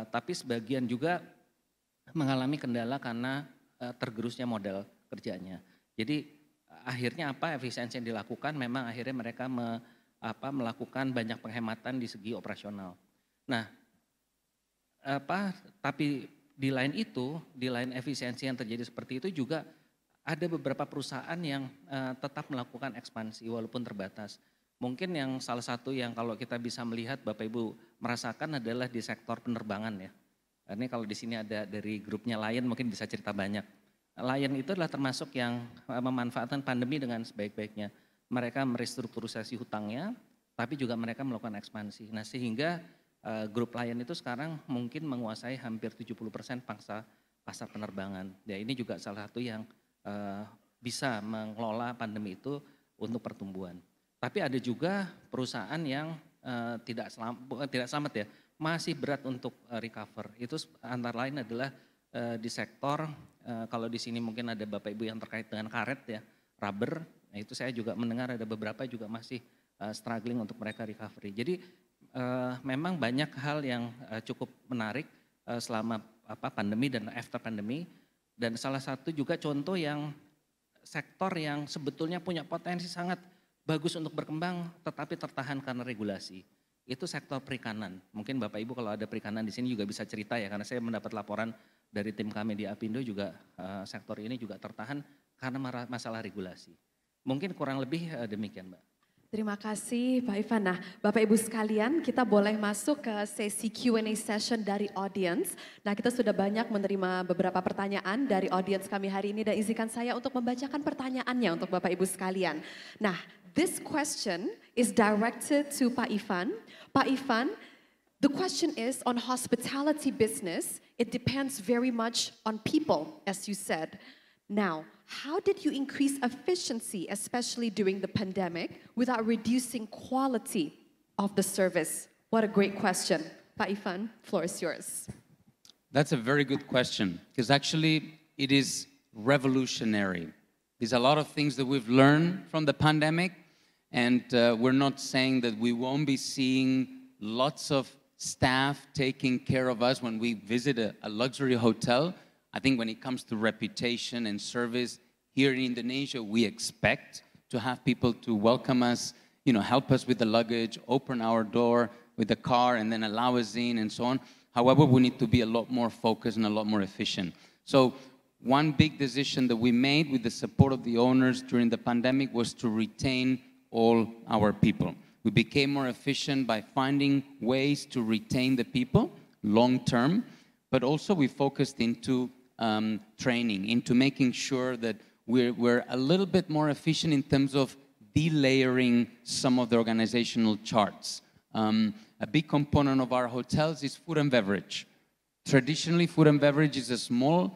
tapi sebagian juga mengalami kendala karena tergerusnya modal kerjanya. Jadi akhirnya efisiensi yang dilakukan memang akhirnya mereka melakukan banyak penghematan di segi operasional. Nah, tapi di lain itu, di lain efisiensi yang terjadi seperti itu juga ada beberapa perusahaan yang tetap melakukan ekspansi walaupun terbatas. Mungkin yang salah satu yang kalau kita bisa melihat Bapak Ibu merasakan adalah di sektor penerbangan ya. Ini kalau di sini ada dari grupnya Lion mungkin bisa cerita banyak. Lion itu adalah termasuk yang memanfaatkan pandemi dengan sebaik-baiknya. Mereka merestrukturisasi hutangnya, tapi juga mereka melakukan ekspansi. Nah sehingga grup Lion itu sekarang mungkin menguasai hampir 70% pasar penerbangan. Ya ini juga salah satu yang bisa mengelola pandemi itu untuk pertumbuhan. Tapi ada juga perusahaan yang tidak selamat ya, masih berat untuk recover. Itu antara lain adalah di sektor, kalau di sini mungkin ada Bapak Ibu yang terkait dengan karet ya, rubber. Nah itu saya juga mendengar ada beberapa juga masih struggling untuk mereka recovery. Jadi memang banyak hal yang cukup menarik selama pandemi dan after pandemi. Dan salah satu juga contoh yang sektor yang sebetulnya punya potensi sangat bagus untuk berkembang tetapi tertahan karena regulasi. Itu sektor perikanan. Mungkin Bapak Ibu kalau ada perikanan di sini juga bisa cerita ya, karena saya mendapat laporan dari tim kami di Apindo juga sektor ini juga tertahan karena masalah regulasi. Mungkin kurang lebih demikian, Mbak. Terima kasih Pak Ivan. Nah Bapak Ibu sekalian, kita boleh masuk ke sesi Q&A session dari audience. Nah kita sudah banyak menerima beberapa pertanyaan dari audience kami hari ini dan izinkan saya untuk membacakan pertanyaannya untuk Bapak Ibu sekalian. Nah this question is directed to Pak Ivan. Pak Ivan, the question is on hospitality business, it depends very much on people as you said. Now, how did you increase efficiency, especially during the pandemic, without reducing quality of the service? What a great question. Pak Ivan, floor is yours. That's a very good question, because actually it is revolutionary. There's a lot of things that we've learned from the pandemic, and we're not saying that we won't be seeing lots of staff taking care of us when we visit a luxury hotel. I think when it comes to reputation and service, here in Indonesia, we expect to have people to welcome us, help us with the luggage, open our door with the car, and then allow us in and so on. However, we need to be a lot more focused and a lot more efficient. So one big decision that we made with the support of the owners during the pandemic was to retain all our people. We became more efficient by finding ways to retain the people long term, but also we focused into training, into making sure that we're a little bit more efficient in terms of delayering some of the organizational charts. A big component of our hotels is food and beverage. Traditionally, food and beverage is a small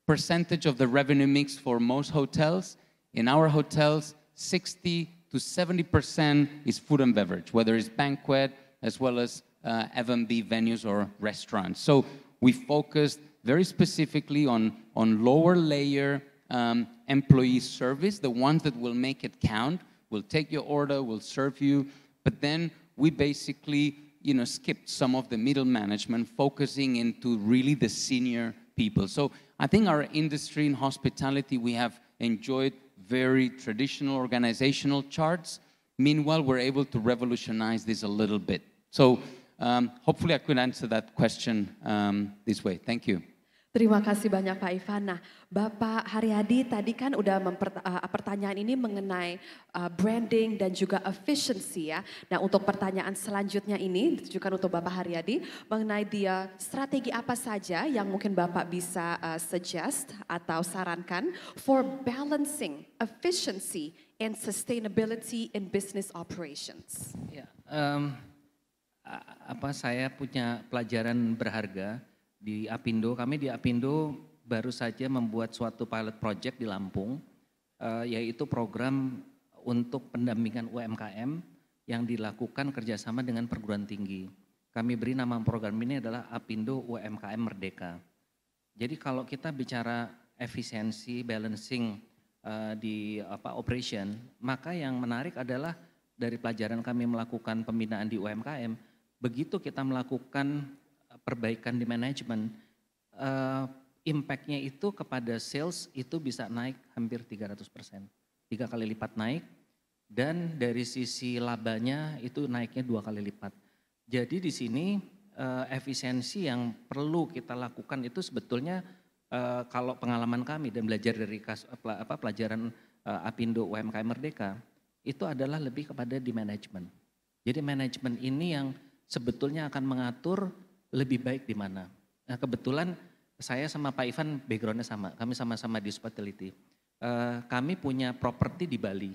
percentage of the revenue mix for most hotels. In our hotels, 60 to 70% is food and beverage, whether it's banquet as well as F&B venues or restaurants. So we focused very specifically on lower layer employee service, the ones that will make it count, will take your order, will serve you, but then we basically skipped some of the middle management, focusing into really the senior people. So I think our industry in hospitality, we have enjoyed very traditional organizational charts. Meanwhile, we're able to revolutionize this a little bit. So hopefully I could answer that question this way. Thank you. Terima kasih banyak Pak Ivan. Nah, Bapak Hariyadi tadi kan udah pertanyaan ini mengenai branding dan juga efficiency ya. Nah, untuk pertanyaan selanjutnya ini ditujukan untuk Bapak Hariyadi mengenai dia strategi apa saja yang mungkin Bapak bisa suggest atau sarankan for balancing efficiency and sustainability in business operations. Ya, saya punya pelajaran berharga di Apindo. Kami di Apindo baru saja membuat suatu pilot project di Lampung, yaitu program untuk pendampingan UMKM yang dilakukan kerjasama dengan perguruan tinggi. Kami beri nama program ini adalah Apindo UMKM Merdeka. Jadi kalau kita bicara efisiensi, balancing di operation, maka yang menarik adalah dari pelajaran kami melakukan pembinaan di UMKM, begitu kita melakukan perbaikan di manajemen, impact-nya itu kepada sales itu bisa naik hampir 300%, 3 kali lipat naik, dan dari sisi labanya itu naiknya 2 kali lipat. Jadi di sini efisiensi yang perlu kita lakukan itu sebetulnya kalau pengalaman kami dan belajar dari pelajaran Apindo UMKM Merdeka itu adalah lebih kepada di manajemen. Jadi manajemen ini yang sebetulnya akan mengatur lebih baik di mana. Nah, kebetulan saya sama Pak Ivan backgroundnya sama, kami sama-sama di hospitality. Kami punya properti di Bali.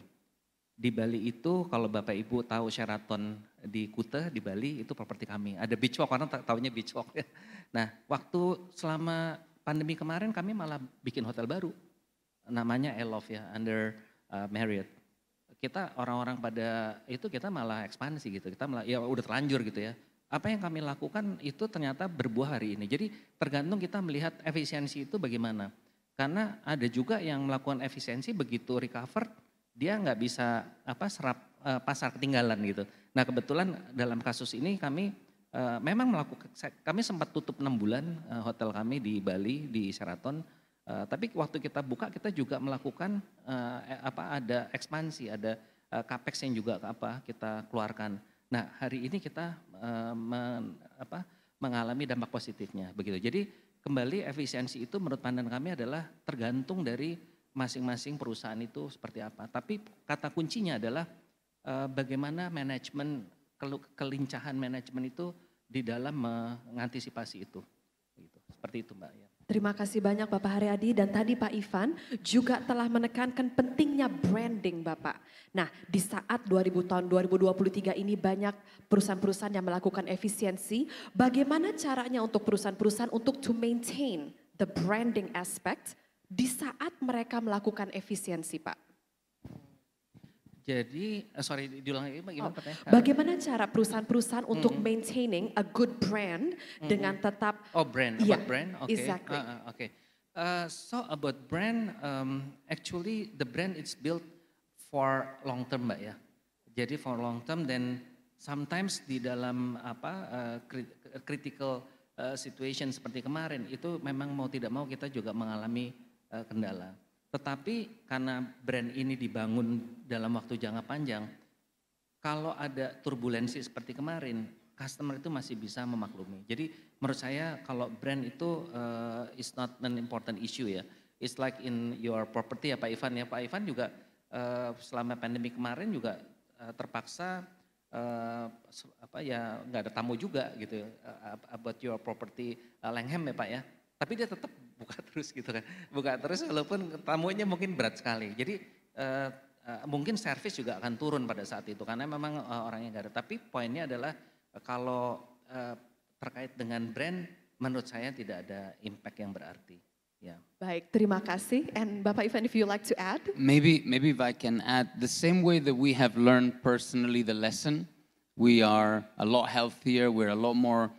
Di Bali itu kalau Bapak Ibu tahu Sheraton di Kuta di Bali itu properti kami. Ada beach walk, karena tahunya beach walk ya. Nah, waktu selama pandemi kemarin kami malah bikin hotel baru. Namanya I Love ya, under Marriott. Kita orang-orang pada itu kita malah ekspansi gitu. Kita malah ya udah terlanjur gitu ya. Apa yang kami lakukan itu ternyata berbuah hari ini. Jadi tergantung kita melihat efisiensi itu bagaimana. Karena ada juga yang melakukan efisiensi begitu recover, dia nggak bisa serap pasar ketinggalan gitu. Nah kebetulan dalam kasus ini kami memang kami sempat tutup 6 bulan hotel kami di Bali di Sheraton. Tapi waktu kita buka kita juga melakukan ada ekspansi, ada capex yang juga kita keluarkan. Nah hari ini kita mengalami dampak positifnya begitu. Jadi kembali efisiensi itu menurut pandangan kami adalah tergantung dari masing-masing perusahaan itu seperti apa. Tapi kata kuncinya adalah bagaimana manajemen, kelincahan manajemen itu di dalam mengantisipasi itu. Gitu. Seperti itu Mbak. Ya. Terima kasih banyak Bapak Hariyadi, dan tadi Pak Ivan juga telah menekankan pentingnya branding Bapak. Nah di saat tahun 2023 ini banyak perusahaan-perusahaan yang melakukan efisiensi, bagaimana caranya untuk perusahaan-perusahaan untuk to maintain the branding aspect di saat mereka melakukan efisiensi Pak? Jadi, sorry diulang lagi bagaimana pertanyaan? Bagaimana cara perusahaan-perusahaan untuk maintaining a good brand dengan tetap brand, yeah, about brand, okay. Exactly. Okay. So about brand, actually the brand is built for long term Mbak ya. Jadi for long term, then sometimes di dalam critical situation seperti kemarin itu memang mau tidak mau kita juga mengalami kendala. Tetapi karena brand ini dibangun dalam waktu jangka panjang, kalau ada turbulensi seperti kemarin, customer itu masih bisa memaklumi. Jadi menurut saya kalau brand itu is not an important issue ya. It's like in your property ya Pak Ivan ya. Pak Ivan juga selama pandemi kemarin juga terpaksa nggak ada tamu juga gitu about your property Langham ya Pak ya. Tapi dia tetap buka terus gitu kan, buka terus walaupun tamunya mungkin berat sekali. Jadi mungkin servis juga akan turun pada saat itu karena memang orangnya nggak ada. Tapi poinnya adalah kalau terkait dengan brand, menurut saya tidak ada impact yang berarti. Ya. Baik, terima kasih. And Bapak Ivan, if you like to add? Maybe if I can add, the same way that we have learned personally the lesson, we are a lot healthier, we're a lot more,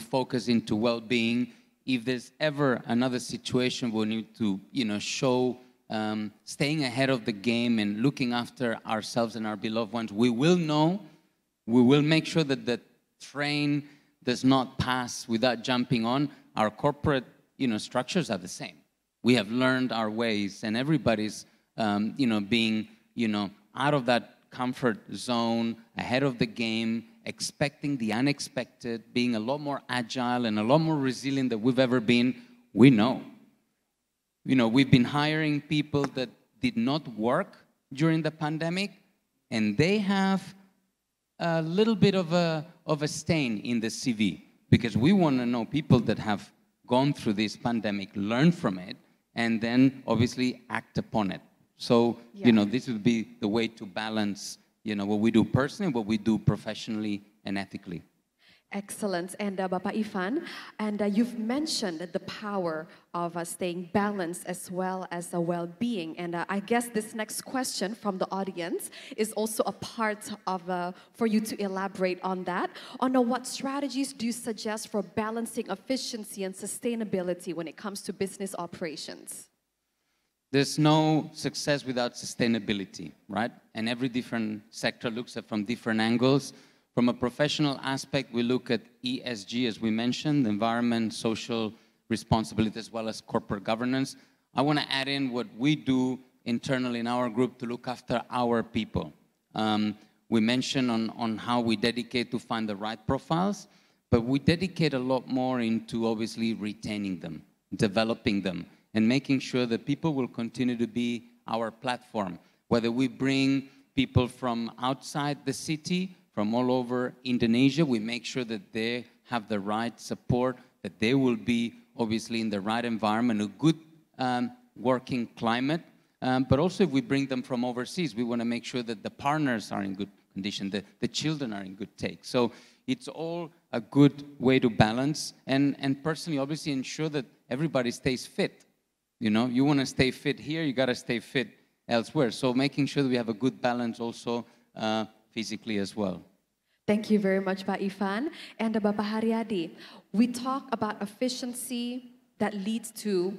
focused into well-being. If there's ever another situation we need to, show staying ahead of the game and looking after ourselves and our beloved ones, we will know, we will make sure that the train does not pass without jumping on. Our corporate, structures are the same. We have learned our ways, and everybody's, being, out of that comfort zone, ahead of the game, expecting the unexpected, being a lot more agile and a lot more resilient than we've ever been. We know. We've been hiring people that did not work during the pandemic, and they have a little bit of a stain in the CV, because we want to know people that have gone through this pandemic, learn from it, and then obviously act upon it. So, this would be the way to balance what we do personally, what we do professionally and ethically. Excellent. And Bapak Ivan, and you've mentioned the power of staying balanced as well as well-being. And I guess this next question from the audience is also a part of, for you to elaborate on that. On what strategies do you suggest for balancing efficiency and sustainability when it comes to business operations? There's no success without sustainability, right? And every different sector looks at it from different angles. From a professional aspect, we look at ESG, as we mentioned, environment, social responsibility, as well as corporate governance. I want to add in what we do internally in our group to look after our people. We mentioned on how we dedicate to find the right profiles, but we dedicate a lot more into obviously retaining them, developing them, and making sure that people will continue to be our platform. Whether we bring people from outside the city, from all over Indonesia, we make sure that they have the right support, that they will be obviously in the right environment, a good working climate. But also if we bring them from overseas, we want to make sure that the partners are in good condition, the children are in good take. So it's all a good way to balance and personally obviously ensure that everybody stays fit. You want to stay fit here, you got to stay fit elsewhere. So making sure that we have a good balance also physically as well. Thank you very much, Pak Ivan. And Bapak Hariyadi, we talk about efficiency that leads to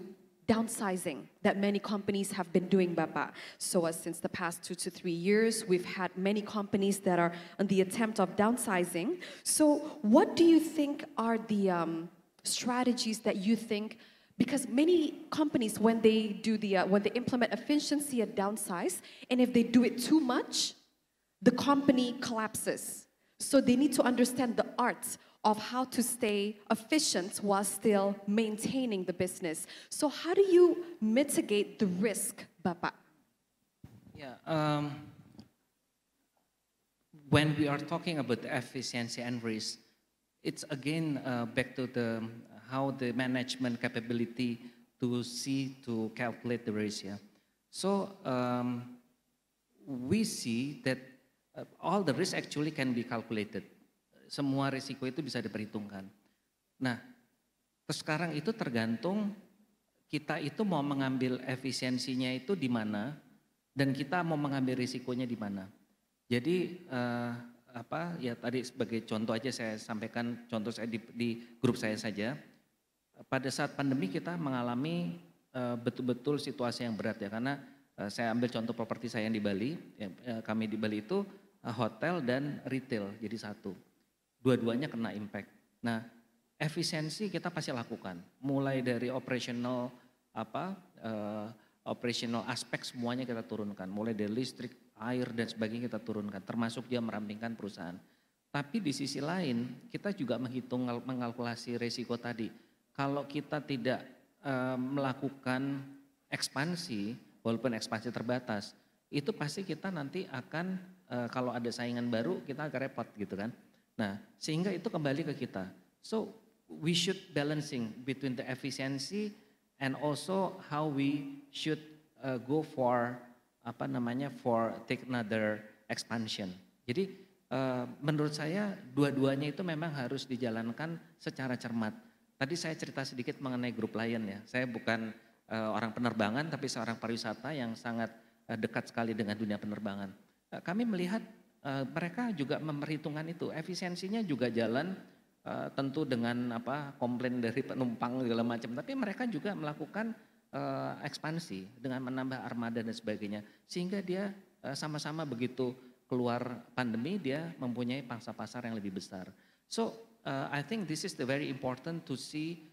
downsizing that many companies have been doing, Bapak. So since the past 2 to 3 years, we've had many companies that are on the attempt of downsizing. So what do you think are the strategies that you think, because many companies, when they do when they implement efficiency and downsize, and if they do it too much, the company collapses. So they need to understand the art of how to stay efficient while still maintaining the business. So how do you mitigate the risk, Bapak? Yeah, when we are talking about the efficiency and risk, it's again back to how the management capability to calculate the risk. Yeah. So we see that all the risk actually can be calculated. Semua risiko itu bisa diperhitungkan. Nah, sekarang itu tergantung kita itu mau mengambil efisiensinya itu di mana dan kita mau mengambil risikonya di mana. Jadi ya tadi sebagai contoh aja saya sampaikan contoh saya di grup saya saja. Pada saat pandemi kita mengalami betul-betul situasi yang berat ya, karena saya ambil contoh properti saya yang di Bali, kami di Bali itu hotel dan retail jadi satu. Dua-duanya kena impact. Nah, efisiensi kita pasti lakukan, mulai dari operational operational aspek semuanya kita turunkan, mulai dari listrik, air dan sebagainya kita turunkan, termasuk dia merampingkan perusahaan. Tapi di sisi lain kita juga mengalkulasi resiko tadi. Kalau kita tidak melakukan ekspansi, walaupun ekspansi terbatas, itu pasti kita nanti akan kalau ada saingan baru kita agak repot gitu kan. Nah, sehingga itu kembali ke kita. So we should balancing between the efficiency and also how we should go for for take another expansion. Jadi menurut saya dua-duanya itu memang harus dijalankan secara cermat. Tadi saya cerita sedikit mengenai grup Lion ya. Saya bukan orang penerbangan tapi seorang pariwisata yang sangat dekat sekali dengan dunia penerbangan. Kami melihat mereka juga memperhitungkan itu, efisiensinya juga jalan tentu dengan komplain dari penumpang segala macam, tapi mereka juga melakukan ekspansi dengan menambah armada dan sebagainya, sehingga dia sama-sama begitu keluar pandemi dia mempunyai pangsa pasar yang lebih besar. So I think this is the very important to see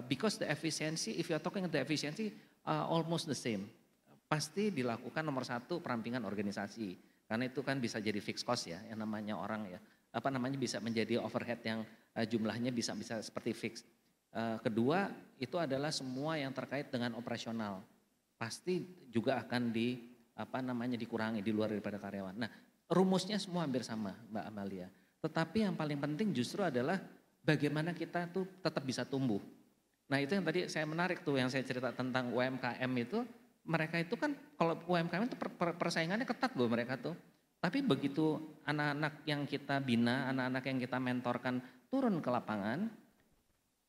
because the efficiency, if you are talking the efficiency almost the same, pasti dilakukan nomor satu perampingan organisasi. Karena itu kan bisa jadi fixed cost ya, yang namanya orang ya, bisa menjadi overhead yang jumlahnya bisa seperti fixed. Kedua itu adalah semua yang terkait dengan operasional, pasti juga akan dikurangi di luar daripada karyawan. Nah, rumusnya semua hampir sama, Mbak Amalia. Tetapi yang paling penting justru adalah bagaimana kita tuh tetap bisa tumbuh. Nah, itu yang tadi saya menarik tuh yang saya cerita tentang UMKM itu. Mereka itu kan kalau UMKM itu persaingannya ketat loh mereka tuh. Tapi begitu anak-anak yang kita bina, anak-anak yang kita mentorkan turun ke lapangan,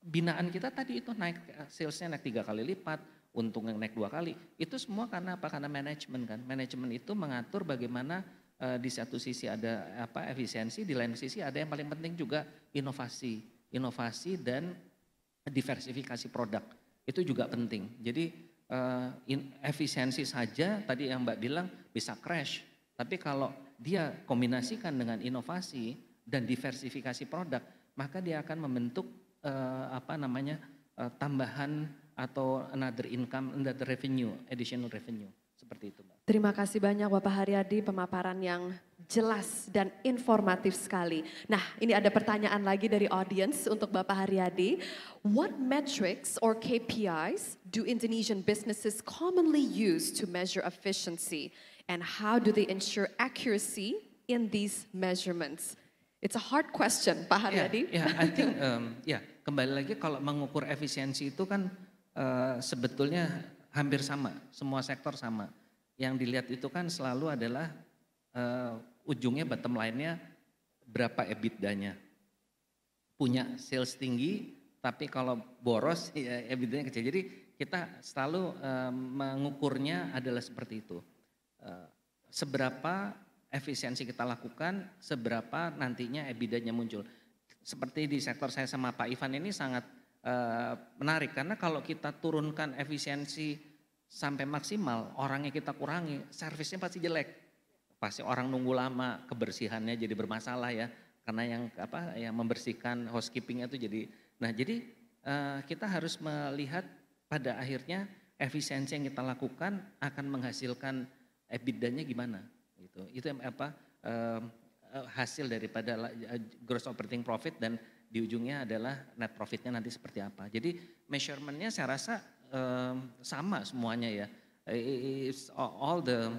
binaan kita tadi itu naik, salesnya naik 3 kali lipat, untungnya naik 2 kali. Itu semua karena apa? Karena manajemen kan. Manajemen itu mengatur bagaimana di satu sisi ada efisiensi, di lain sisi ada yang paling penting juga inovasi dan diversifikasi produk. Itu juga penting. Jadi efisiensi saja tadi yang Mbak bilang bisa crash, tapi kalau dia kombinasikan dengan inovasi dan diversifikasi produk, maka dia akan membentuk tambahan atau another income, another revenue, additional revenue, seperti itu, Mbak. Terima kasih banyak Bapak Hariyadi, pemaparan yang jelas dan informatif sekali. Nah, ini ada pertanyaan lagi dari audience untuk Bapak Hariyadi. What metrics or KPIs do Indonesian businesses commonly use to measure efficiency? And how do they ensure accuracy in these measurements? It's a hard question, Pak Hariyadi. I think kembali lagi kalau mengukur efisiensi itu kan sebetulnya hampir sama, semua sektor sama. Yang dilihat itu kan selalu adalah ujungnya bottom line-nya berapa EBITDA-nya. Punya sales tinggi tapi kalau boros ya EBITDA-nya kecil. Jadi kita selalu mengukurnya adalah seperti itu. Seberapa efisiensi kita lakukan, seberapa nantinya EBITDA-nya muncul. Seperti di sektor saya sama Pak Ivan ini sangat menarik karena kalau kita turunkan efisiensi sampai maksimal, orangnya kita kurangi, servisnya pasti jelek. Pasti orang nunggu lama, kebersihannya jadi bermasalah ya. Karena yang membersihkan housekeepingnya itu jadi. Nah, jadi kita harus melihat pada akhirnya efisiensi yang kita lakukan akan menghasilkan EBITDA-nya gimana gitu. Itu hasil daripada gross operating profit dan di ujungnya adalah net profitnya nanti seperti apa. Jadi measurementnya saya rasa sama semuanya ya. It's all the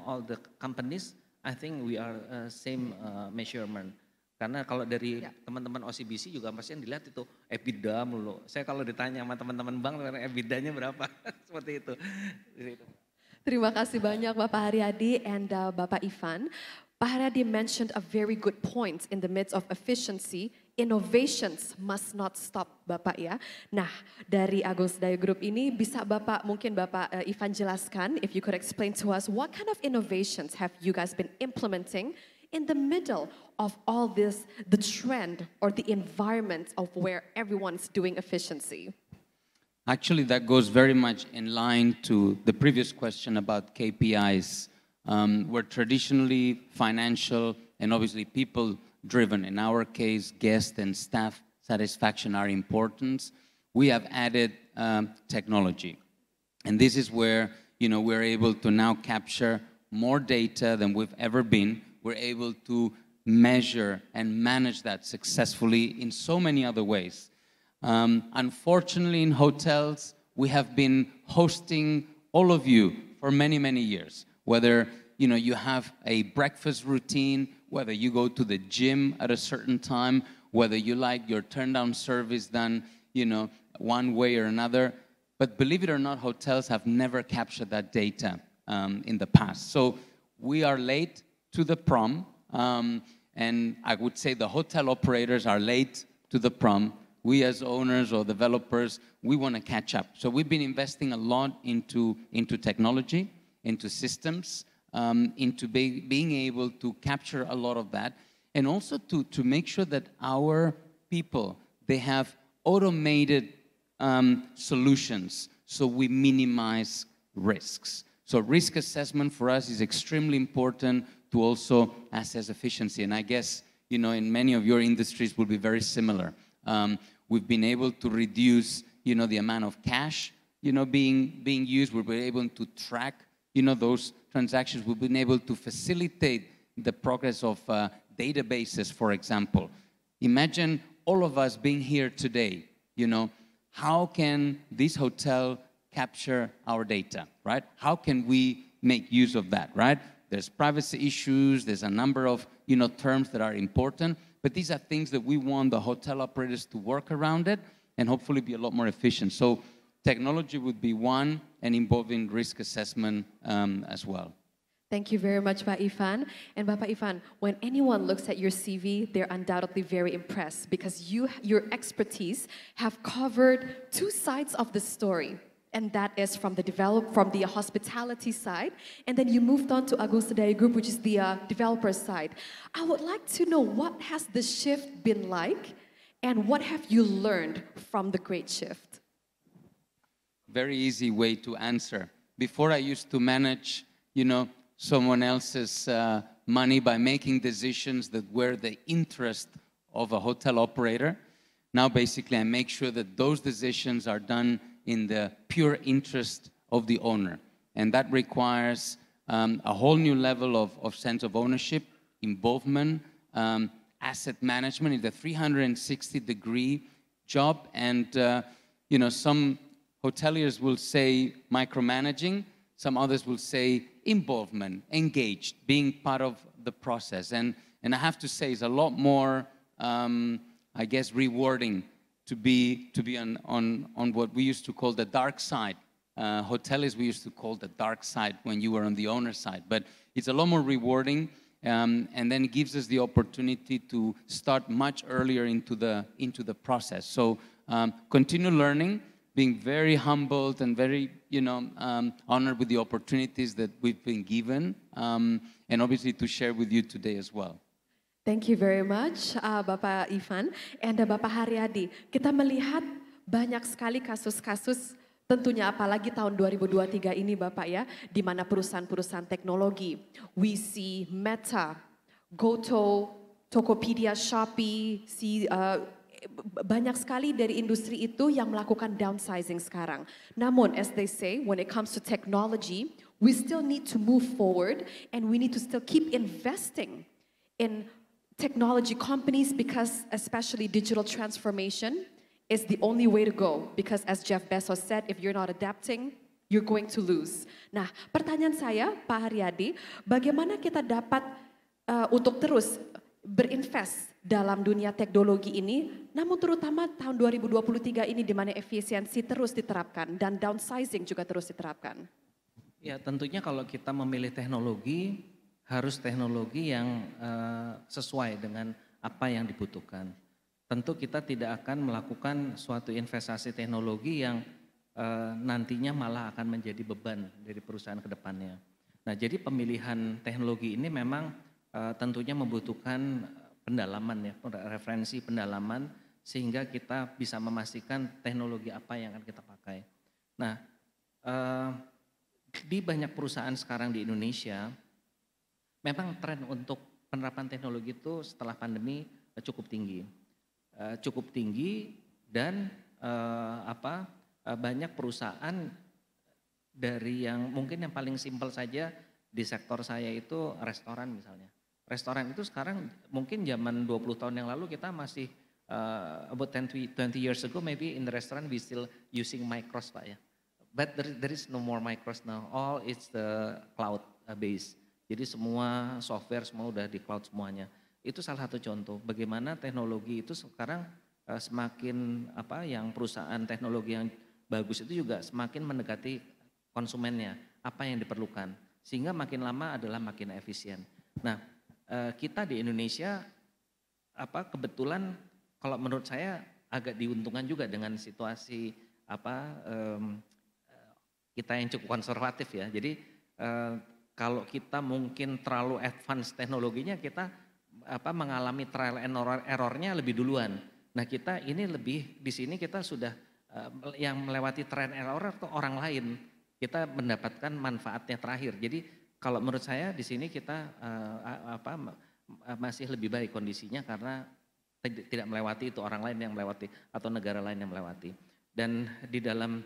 all the companies, I think we are same measurement. Karena kalau dari teman-teman OCBC juga pasti yang dilihat itu EBITDA mulu. Saya kalau ditanya sama teman-teman bank, EBITDA-nya berapa? Seperti itu. Terima kasih banyak Bapak Hariyadi and Bapak Ivan. Pak Hariyadi mentioned a very good point in the midst of efficiency. Innovations must not stop, Bapak ya. Nah, dari Agung Sedayo Group ini bisa mungkin Bapak Ivan jelaskan, if you could explain to us what kind of innovations have you guys been implementing in the middle of all this, the trend or the environment of where everyone's doing efficiency? Actually, that goes very much in line to the previous question about KPIs. We're traditionally financial and obviously people-driven. In our case, guest and staff satisfaction are important. We have added technology. And this is where we're able to now capture more data than we've ever been. We're able to measure and manage that successfully in so many other ways. Unfortunately, in hotels, we have been hosting all of you for many, many years. Whether you have a breakfast routine, whether you go to the gym at a certain time, whether you like your turn-down service done, one way or another. But believe it or not, hotels have never captured that data in the past. So we are late to the prom, and I would say the hotel operators are late to the prom. We as owners or developers, we want to catch up. So we've been investing a lot into technology, into systems, into being able to capture a lot of that, and also to make sure that our people, they have automated solutions so we minimize risks. So risk assessment for us is extremely important to also assess efficiency. And I guess, in many of your industries will be very similar. We've been able to reduce, the amount of cash, being used. We've been able to track, those transactions. We've been able to facilitate the progress of databases, for example. Imagine all of us being here today, how can this hotel capture our data, right? How can we make use of that, right? There's privacy issues, there's a number of, terms that are important, but these are things that we want the hotel operators to work around it and hopefully be a lot more efficient. So technology would be one, and involving risk assessment as well. Thank you very much, Pak Ivan. And Bapak Ivan, when anyone looks at your CV, they're undoubtedly very impressed because your expertise have covered two sides of the story. And that is from the hospitality side, and then you moved on to Agung Sedayo Group, which is the developer side. I would like to know, what has the shift been like, and what have you learned from the great shift? Very easy way to answer. Before, I used to manage, someone else's money by making decisions that were the interest of a hotel operator. Now, basically, I make sure that those decisions are done in the pure interest of the owner. And that requires a whole new level of sense of ownership, involvement, asset management. It's a 360-degree job. And, some hoteliers will say micromanaging, some others will say involvement, engaged, being part of the process. And I have to say, it's a lot more, I guess, rewarding to be on what we used to call the dark side. Hoteliers we used to call the dark side when you were on the owner side. But it's a lot more rewarding, and then it gives us the opportunity to start much earlier into the process. So continue learning, being very humbled and very honored with the opportunities that we've been given, and obviously to share with you today as well. Thank you very much, Bapak Ivan and Bapak Hariyadi. Kita melihat banyak sekali kasus-kasus, tentunya apalagi tahun 2023 ini Bapak ya, di mana perusahaan-perusahaan teknologi, we see Meta, Goto, Tokopedia, Shopee, banyak sekali dari industri itu yang melakukan downsizing sekarang. Namun, as they say, when it comes to technology, we still need to move forward and we need to still keep investing in technology companies because especially digital transformation is the only way to go. Because as Jeff Bezos said, if you're not adapting, you're going to lose. Nah, pertanyaan saya, Pak Hariyadi, bagaimana kita dapat untuk terus berinvest dalam dunia teknologi ini, namun terutama tahun 2023 ini di mana efisiensi terus diterapkan dan downsizing juga terus diterapkan? Ya tentunya kalau kita memilih teknologi, harus teknologi yang sesuai dengan apa yang dibutuhkan. Tentu kita tidak akan melakukan suatu investasi teknologi yang nantinya malah akan menjadi beban dari perusahaan ke depannya. Nah jadi pemilihan teknologi ini memang tentunya membutuhkan pendalaman ya, referensi pendalaman sehingga kita bisa memastikan teknologi apa yang akan kita pakai. Nah di banyak perusahaan sekarang di Indonesia memang tren untuk penerapan teknologi itu setelah pandemi cukup tinggi dan banyak perusahaan dari yang mungkin yang paling simpel saja di sektor saya itu restoran misalnya. Restoran itu sekarang mungkin zaman 20 tahun yang lalu kita masih about 20 years ago maybe in the restaurant we still using micros Pak ya. But there is no more micros now, all it's the cloud based. Jadi semua software semua udah di cloud semuanya. Itu salah satu contoh bagaimana teknologi itu sekarang semakin yang perusahaan teknologi yang bagus itu juga semakin mendekati konsumennya, apa yang diperlukan. Sehingga makin lama adalah makin efisien. Nah, kita di Indonesia kebetulan kalau menurut saya agak diuntungkan juga dengan situasi kita yang cukup konservatif ya. Jadi kalau kita mungkin terlalu advance teknologinya kita mengalami trial and errornya lebih duluan. Nah kita ini lebih di sini kita sudah yang melewati trial and error atau orang lain kita mendapatkan manfaatnya terakhir. Jadi kalau menurut saya di sini kita masih lebih baik kondisinya karena tidak melewati itu orang lain yang melewati atau negara lain yang melewati. Dan di dalam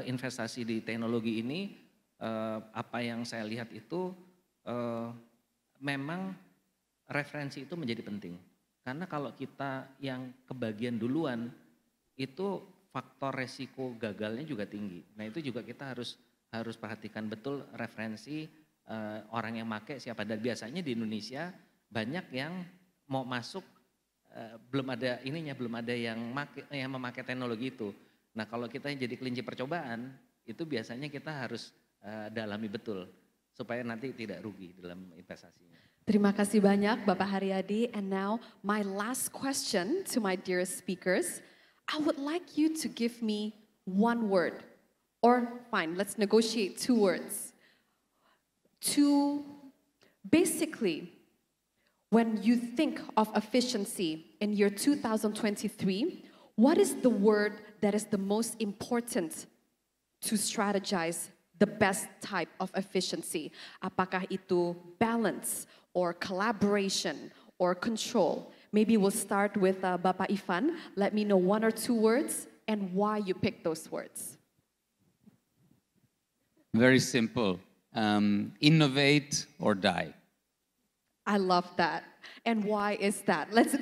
investasi di teknologi ini apa yang saya lihat itu memang referensi itu menjadi penting. Karena kalau kita yang kebagian duluan itu faktor resiko gagalnya juga tinggi. Nah itu juga kita harus perhatikan betul referensi orang yang make siapa. Dan biasanya di Indonesia banyak yang mau masuk belum ada yang memakai teknologi itu. Nah kalau kita yang jadi kelinci percobaan itu biasanya kita harus dalami betul supaya nanti tidak rugi dalam investasinya. Terima kasih banyak Bapak Hariyadi. And now my last question to my dear speakers. I would like you to give me one word or fine, let's negotiate 2 words. To basically when you think of efficiency in year 2023, what is the word that is the most important to strategize the best type of efficiency? Apakah itu balance or collaboration or control? Maybe we'll start with Bapak Ivan. Let me know 1 or 2 words and why you picked those words. Very simple. Innovate or die. I love that. And why is that? Let's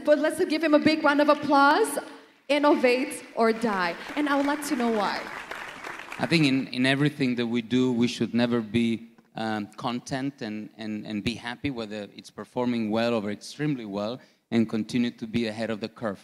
give him a big round of applause. Innovate or die. And I would like to know why. I think in everything that we do, we should never be content and be happy whether it's performing well or extremely well and continue to be ahead of the curve.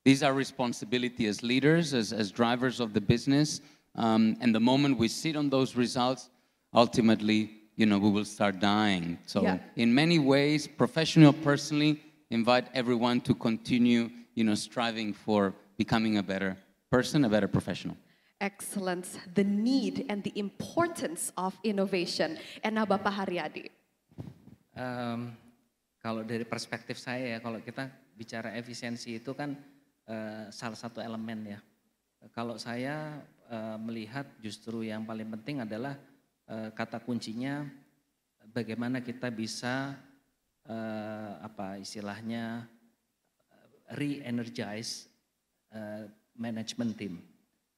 These are responsibility as leaders, as drivers of the business. And the moment we sit on those results, ultimately, we will start dying. So in many ways, professional, personally, invite everyone to continue, striving for becoming a better person, a better professional. Excellent. The need and the importance of innovation. And now Bapak Hariyadi. kalau dari perspektif saya ya, kalau kita bicara efisiensi itu kan salah satu elemen ya. Kalau saya melihat justru yang paling penting adalah kata kuncinya bagaimana kita bisa apa istilahnya re-energize management team.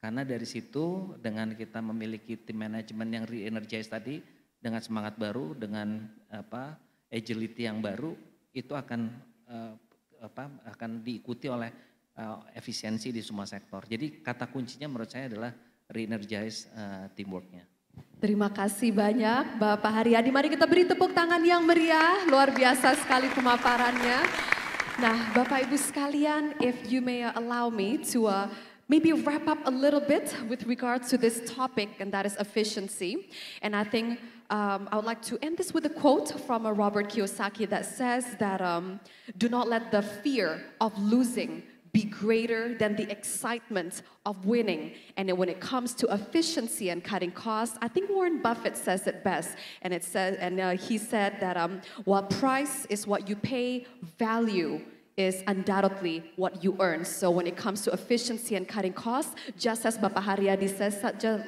Karena dari situ dengan kita memiliki tim manajemen yang re-energize tadi dengan semangat baru, dengan apa agility yang baru, itu akan akan diikuti oleh efisiensi di semua sektor. Jadi kata kuncinya menurut saya adalah re-energize teamworknya. Terima kasih banyak Bapak Hariyadi. Mari kita beri tepuk tangan yang meriah. Luar biasa sekali pemaparannya. Nah Bapak Ibu sekalian, if you may allow me to maybe wrap up a little bit with regards to this topic, and that is efficiency. And I think I would like to end this with a quote from Robert Kiyosaki that says that do not let the fear of losing be greater than the excitement of winning. And when it comes to efficiency and cutting costs, I think Warren Buffett says it best. And it says, he said that while price is what you pay, value is undoubtedly what you earn. So when it comes to efficiency and cutting costs, just as Bapak Hariyadi says,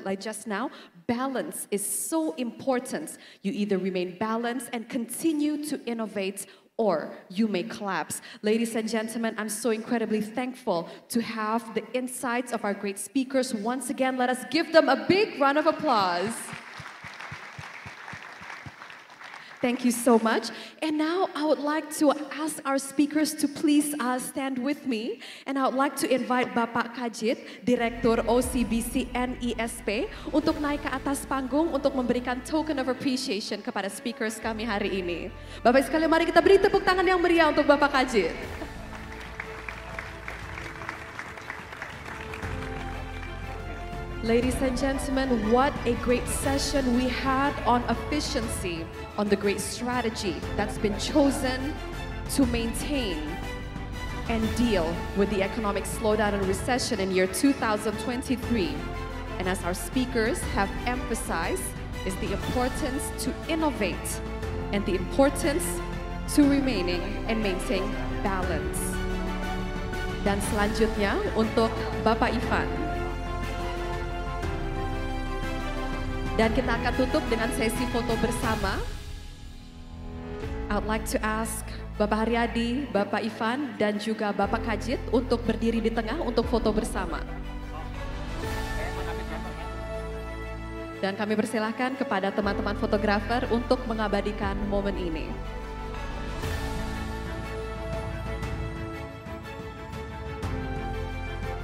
like just now, balance is so important. You either remain balanced and continue to innovate, or you may collapse. Ladies and gentlemen, I'm so incredibly thankful to have the insights of our great speakers. Once again, let us give them a big round of applause. Thank you so much. And now I would like to ask our speakers to please stand with me. And I would like to invite Bapak Kajit, Direktur OCBC NISP, untuk naik ke atas panggung untuk memberikan token of appreciation kepada speakers kami hari ini. Bapak sekalian, mari kita beri tepuk tangan yang meriah untuk Bapak Kajit. Ladies and gentlemen, what a great session we had on efficiency, on the great strategy that's been chosen to maintain and deal with the economic slowdown and recession in year 2023. And as our speakers have emphasized, is the importance to innovate and the importance to remaining and maintain balance. Dan selanjutnya untuk Bapak Ivan. Dan kita akan tutup dengan sesi foto bersama. I would like to ask Bapak Hariyadi, Bapak Ivan, dan juga Bapak Kajit untuk berdiri di tengah untuk foto bersama. Dan kami persilahkan kepada teman-teman fotografer untuk mengabadikan momen ini.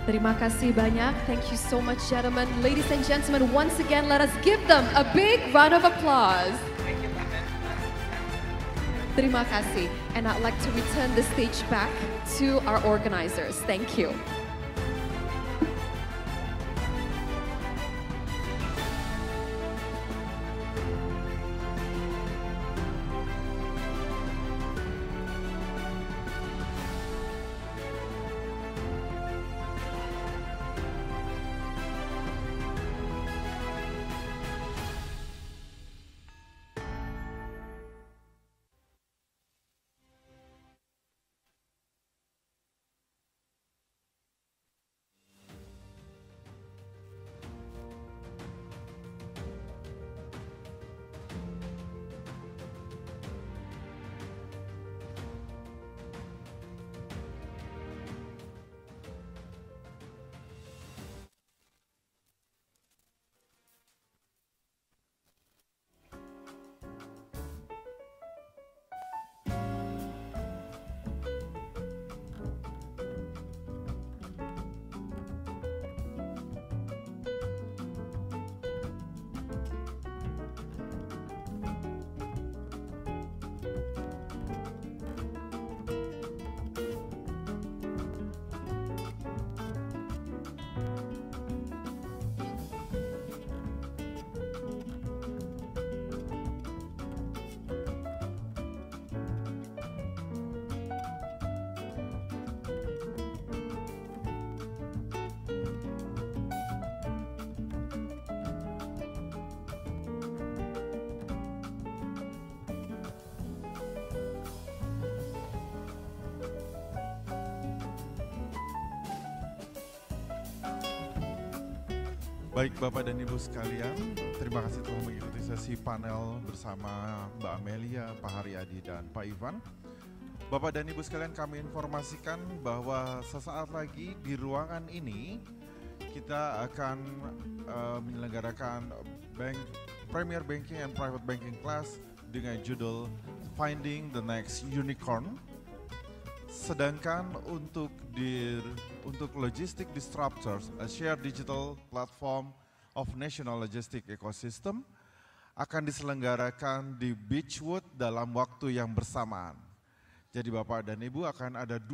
Terima kasih banyak. Thank you so much, gentlemen. Ladies and gentlemen, once again, let us give them a big round of applause. Terima kasih. And I'd like to return the stage back to our organizers. Thank you. Baik Bapak dan Ibu sekalian, terima kasih telah mengikuti sesi panel bersama Mbak Amelia, Pak Hariyadi, dan Pak Ivan. Bapak dan Ibu sekalian, kami informasikan bahwa sesaat lagi di ruangan ini kita akan menyelenggarakan Premier Banking and Private Banking Class dengan judul Finding the Next Unicorn. Sedangkan untuk logistic disruptors, a shared digital platform of national logistic ecosystem, akan diselenggarakan di Beechwood dalam waktu yang bersamaan. Jadi Bapak dan Ibu akan ada 2